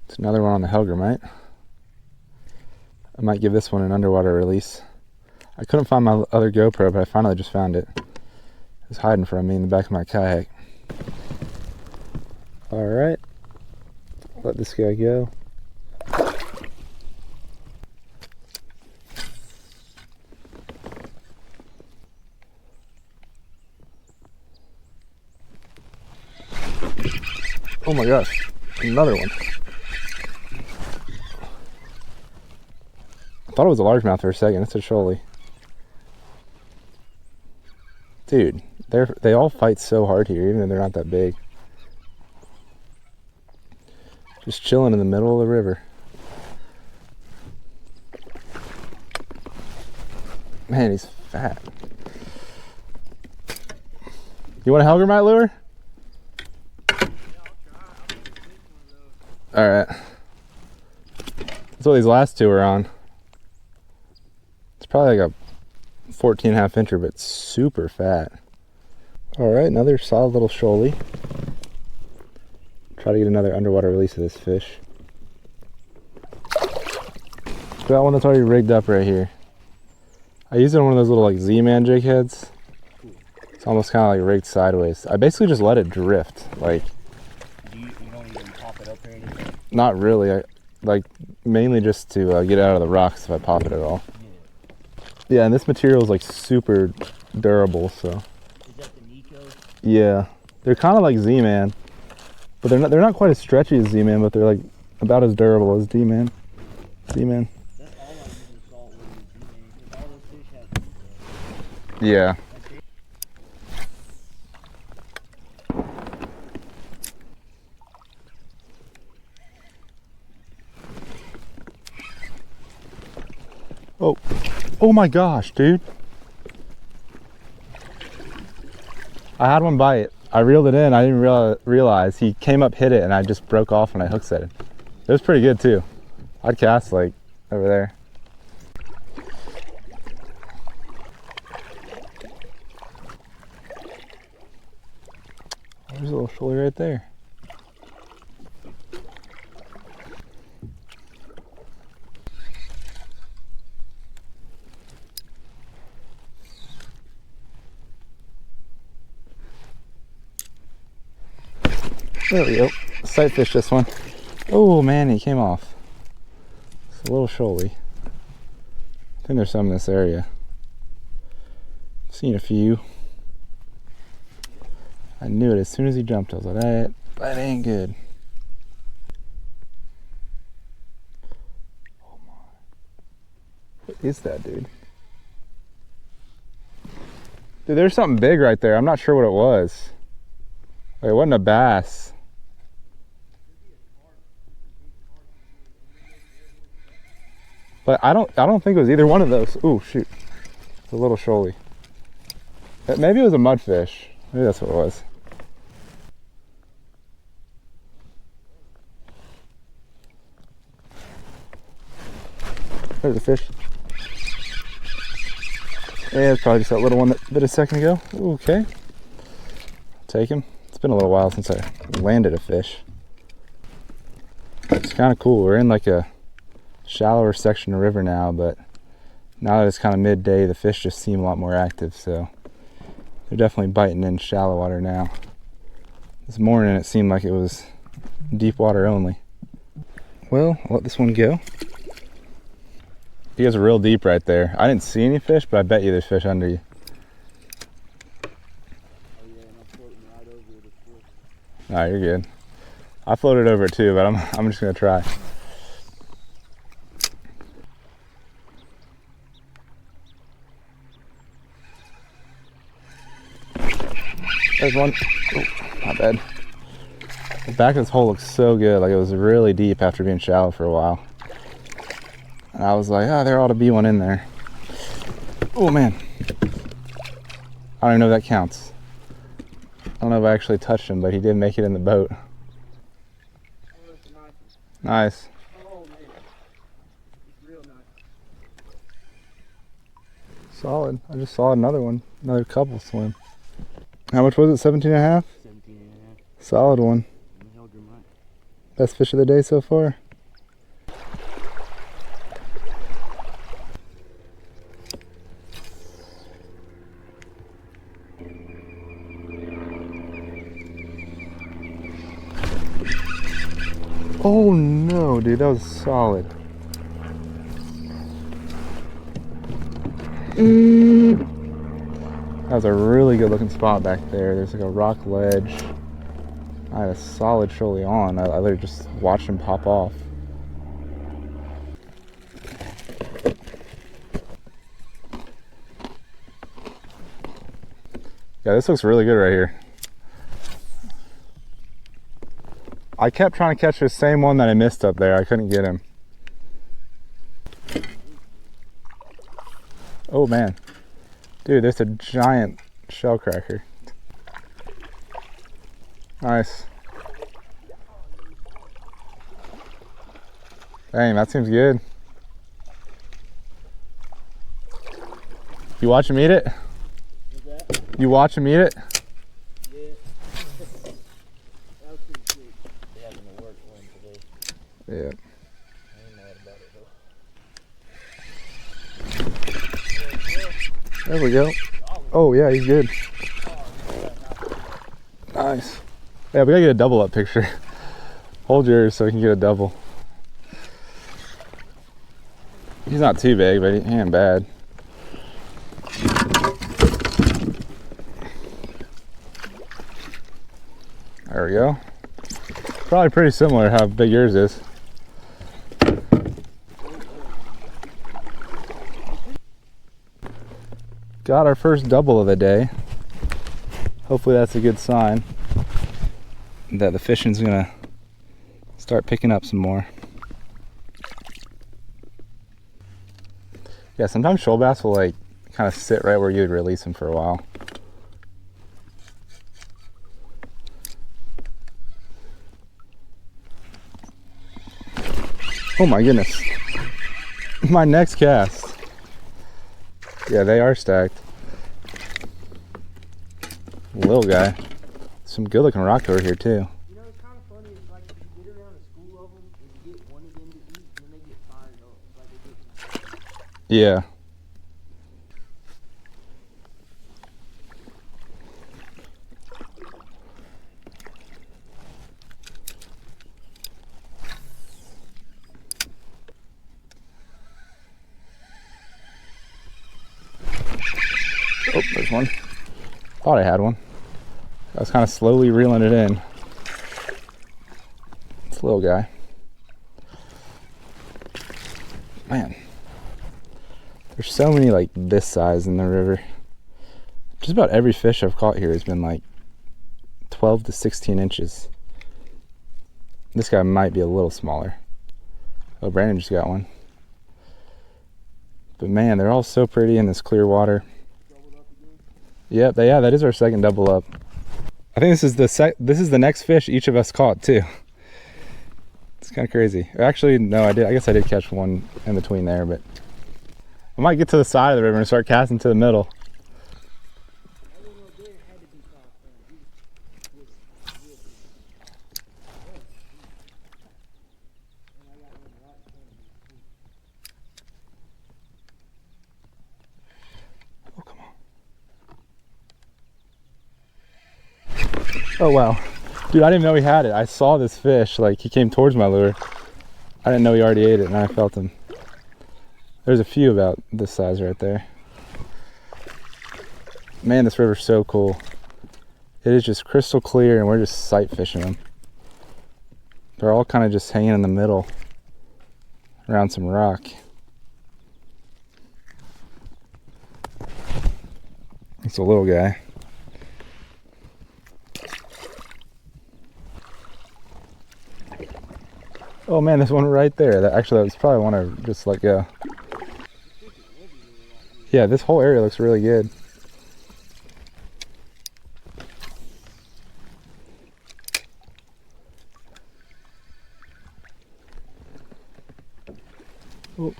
It's another one on the hellgrammite. I might give this one an underwater release. I couldn't find my other GoPro, but I finally just found it. It was hiding from me in the back of my kayak. All right, let this guy go. Oh my gosh, another one. I thought it was a largemouth for a second. It's a shoalie. Dude, they all fight so hard here, even though they're not that big. Just chilling in the middle of the river. Man, he's fat. You want a hellgrammite lure? All right. That's what these last 2 are on. It's probably like a 14.5 incher, but super fat. All right, another solid little shoalie. Try to get another underwater release of this fish. Got one that's already rigged up right here. I used it on one of those little like Z-Man jig heads. It's almost kind of like rigged sideways. I basically just let it drift. Like, You don't even pop it up or anything? not really. I like mainly just to get out of the rocks if I pop it at all. Yeah, and this material is like super durable, so. Is that the Nico? Yeah, they're kind of like Z-Man, but they're not quite as stretchy as Z-Man, but they're like about as durable as D-Man. Z-Man. That's all I'm using saltwater is because all those fish have Nico. Yeah. Oh my gosh, dude. I had one bite. I reeled it in. I didn't realize he came up, hit it, and I just broke off when I hook set it. It was pretty good too. I'd cast like over there. There's a little shoaly right there. There we go. Sight fish this one. Oh man, he came off. It's a little shoaly. I think there's some in this area. Seen a few. I knew it as soon as he jumped. I was like, that ain't good. Oh my. What is that, dude? Dude, there's something big right there. I'm not sure what it was. Like, it wasn't a bass. But I don't think it was either one of those. Ooh, shoot. It's a little shoaly. Maybe it was a mudfish. Maybe that's what it was. There's a fish. Yeah, it's probably just that little one that bit a second ago. Ooh, okay. Take him. It's been a little while since I landed a fish. It's kind of cool. We're in like a shallower section of river now, but now that it's kind of midday, the fish just seem a lot more active, so they're definitely biting in shallow water now. This morning it seemed like it was deep water only. Well, I'll let this one go. He goes real deep right there. I didn't see any fish, but I bet you there's fish under you. Oh yeah, and I'm floating right over it, of course. Alright, you're good. I floated over it too, but I'm just gonna try. There's one. Oh, not bad. The back of this hole looks so good. Like it was really deep after being shallow for a while. And I was like, oh, there ought to be one in there. Oh man. I don't even know if that counts. I don't know if I actually touched him, but he did make it in the boat. Oh, that's a nice one. Nice. Oh man, it's real nice. Solid. I just saw another one. Another couple swim. How much was it? 17 and a half? 17 and a half. Solid one. You held your mind. Best fish of the day so far? Oh no, dude, that was solid. That was a really good looking spot back there. There's like a rock ledge. I had a solid shoaly on. I literally just watched him pop off. Yeah, this looks really good right here. I kept trying to catch the same one that I missed up there. I couldn't get him. Oh man. Dude, there's a giant shell cracker. Nice. Dang, that seems good. You watch him eat it? You watch him eat it? Yeah. That was pretty sweet. They having to work one today. Yeah. I ain't mad about it though. There we go. Oh yeah, he's good. Nice. Yeah, we gotta get a double up picture. Hold yours so we can get a double. He's not too big, but he ain't bad. There we go. Probably pretty similar how big yours is. Got our first double of the day. Hopefully that's a good sign that the fishing's gonna start picking up some more. Yeah, sometimes shoal bass will like kind of sit right where you would release them for a while. Oh my goodness. My next cast. Yeah, they are stacked. Little guy. Some good looking rock over here too. You know, it's kind of funny. It's like if you get around a school of them and you get one of them to eat, then they get fired up. It's like they get. Yeah. Oh, there's one. Thought I had one. I was kind of slowly reeling it in. It's a little guy. Man. There's so many like this size in the river. Just about every fish I've caught here has been like 12 to 16 inches. This guy might be a little smaller. Oh, Brandon just got one. But man, they're all so pretty in this clear water. Yep, yeah, that is our second double up. I think this is the next fish each of us caught too. It's kind of crazy. Actually, no, I guess I did catch one in between there, but I might get to the side of the river and start casting to the middle. Oh wow, dude, I didn't know he had it. I saw this fish, like he came towards my lure. I didn't know he already ate it, and I felt him. There's a few about this size right there. Man, this river's so cool. It is just crystal clear, and we're just sight fishing them. They're all kind of just hanging in the middle around some rock. It's a little guy. Oh man, there's one right there. That was probably one I just let go. Yeah, this whole area looks really good. Oh.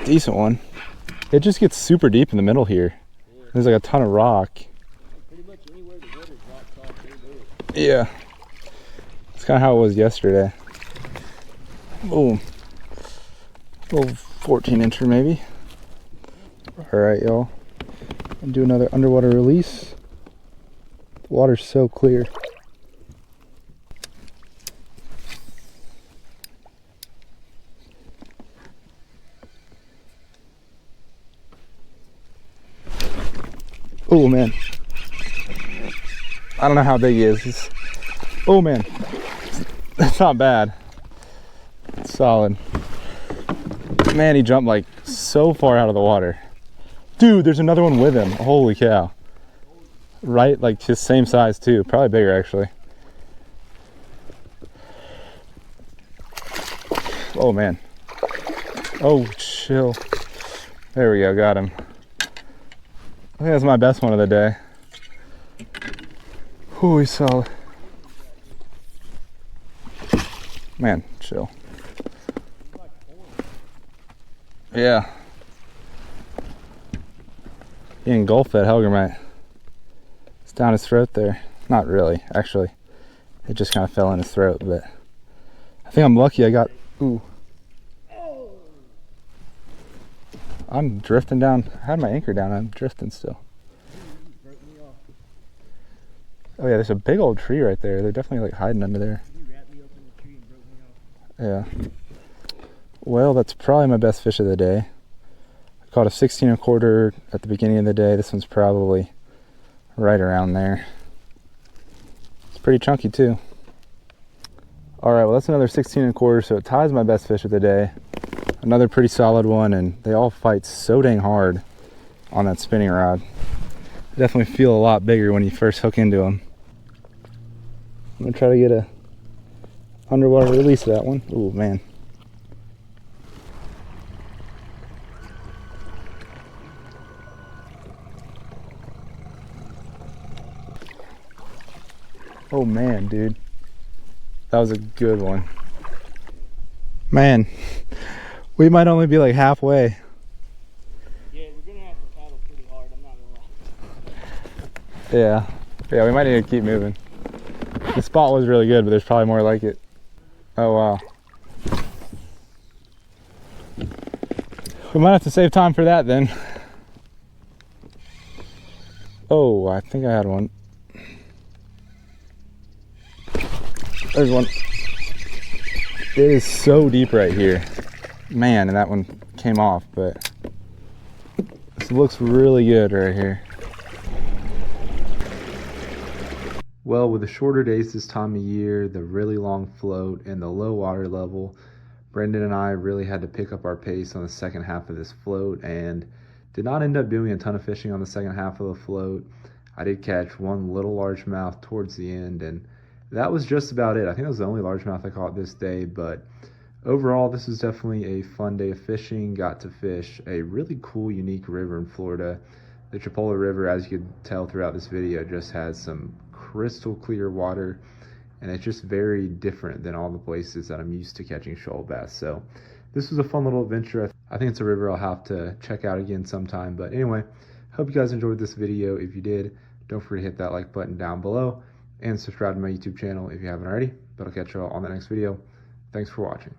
Decent one. It just gets super deep in the middle here. There's like a ton of rock. Pretty much anywhere the water drops off, they do it. Yeah. It's kind of how it was yesterday. Boom. Little 14-incher maybe. Alright, y'all. And do another underwater release. The water's so clear. Oh man. I don't know how big he is. Oh man. That's not bad. It's solid. Man, he jumped like so far out of the water. Dude, there's another one with him. Holy cow. Right, like his same size too. Probably bigger actually. Oh man. Oh, chill. There we go, got him. I think that's my best one of the day. Ooh, he's solid. Man, chill. Yeah. He engulfed that Helgermite. It's down his throat there. Not really, actually. It just kind of fell in his throat, but I think I'm lucky I got, ooh. I'm drifting down. I had my anchor down. I'm drifting still. Oh yeah, there's a big old tree right there. They're definitely like hiding under there. Yeah. Well, that's probably my best fish of the day. I caught a 16 1/4 at the beginning of the day. This one's probably right around there. It's pretty chunky too. All right, well that's another 16 1/4, so it ties my best fish of the day. Another pretty solid one, and they all fight so dang hard on that spinning rod. They definitely feel a lot bigger when you first hook into them. I'm gonna try to get a underwater release of that one. Oh man. Oh man, dude. That was a good one. Man, we might only be like halfway. Yeah, we're gonna have to paddle pretty hard, I'm not gonna lie. Yeah. Yeah, we might need to keep moving. The spot was really good, but there's probably more like it. Oh wow. We might have to save time for that then. Oh, I think I had one. There's one. It is so deep right here. Man, and that one came off, but this looks really good right here. Well, with the shorter days this time of year, the really long float, and the low water level, Brendan and I really had to pick up our pace on the second half of this float and did not end up doing a ton of fishing on the second half of the float. I did catch one little largemouth towards the end, and that was just about it. I think that was the only largemouth I caught this day, but overall, this was definitely a fun day of fishing. Got to fish a really cool, unique river in Florida. The Chipola River, as you can tell throughout this video, just has some crystal clear water, and it's just very different than all the places that I'm used to catching shoal bass. So this was a fun little adventure. I think it's a river I'll have to check out again sometime. But anyway, hope you guys enjoyed this video. If you did, don't forget to hit that like button down below and subscribe to my YouTube channel if you haven't already. But I'll catch you all on the next video. Thanks for watching.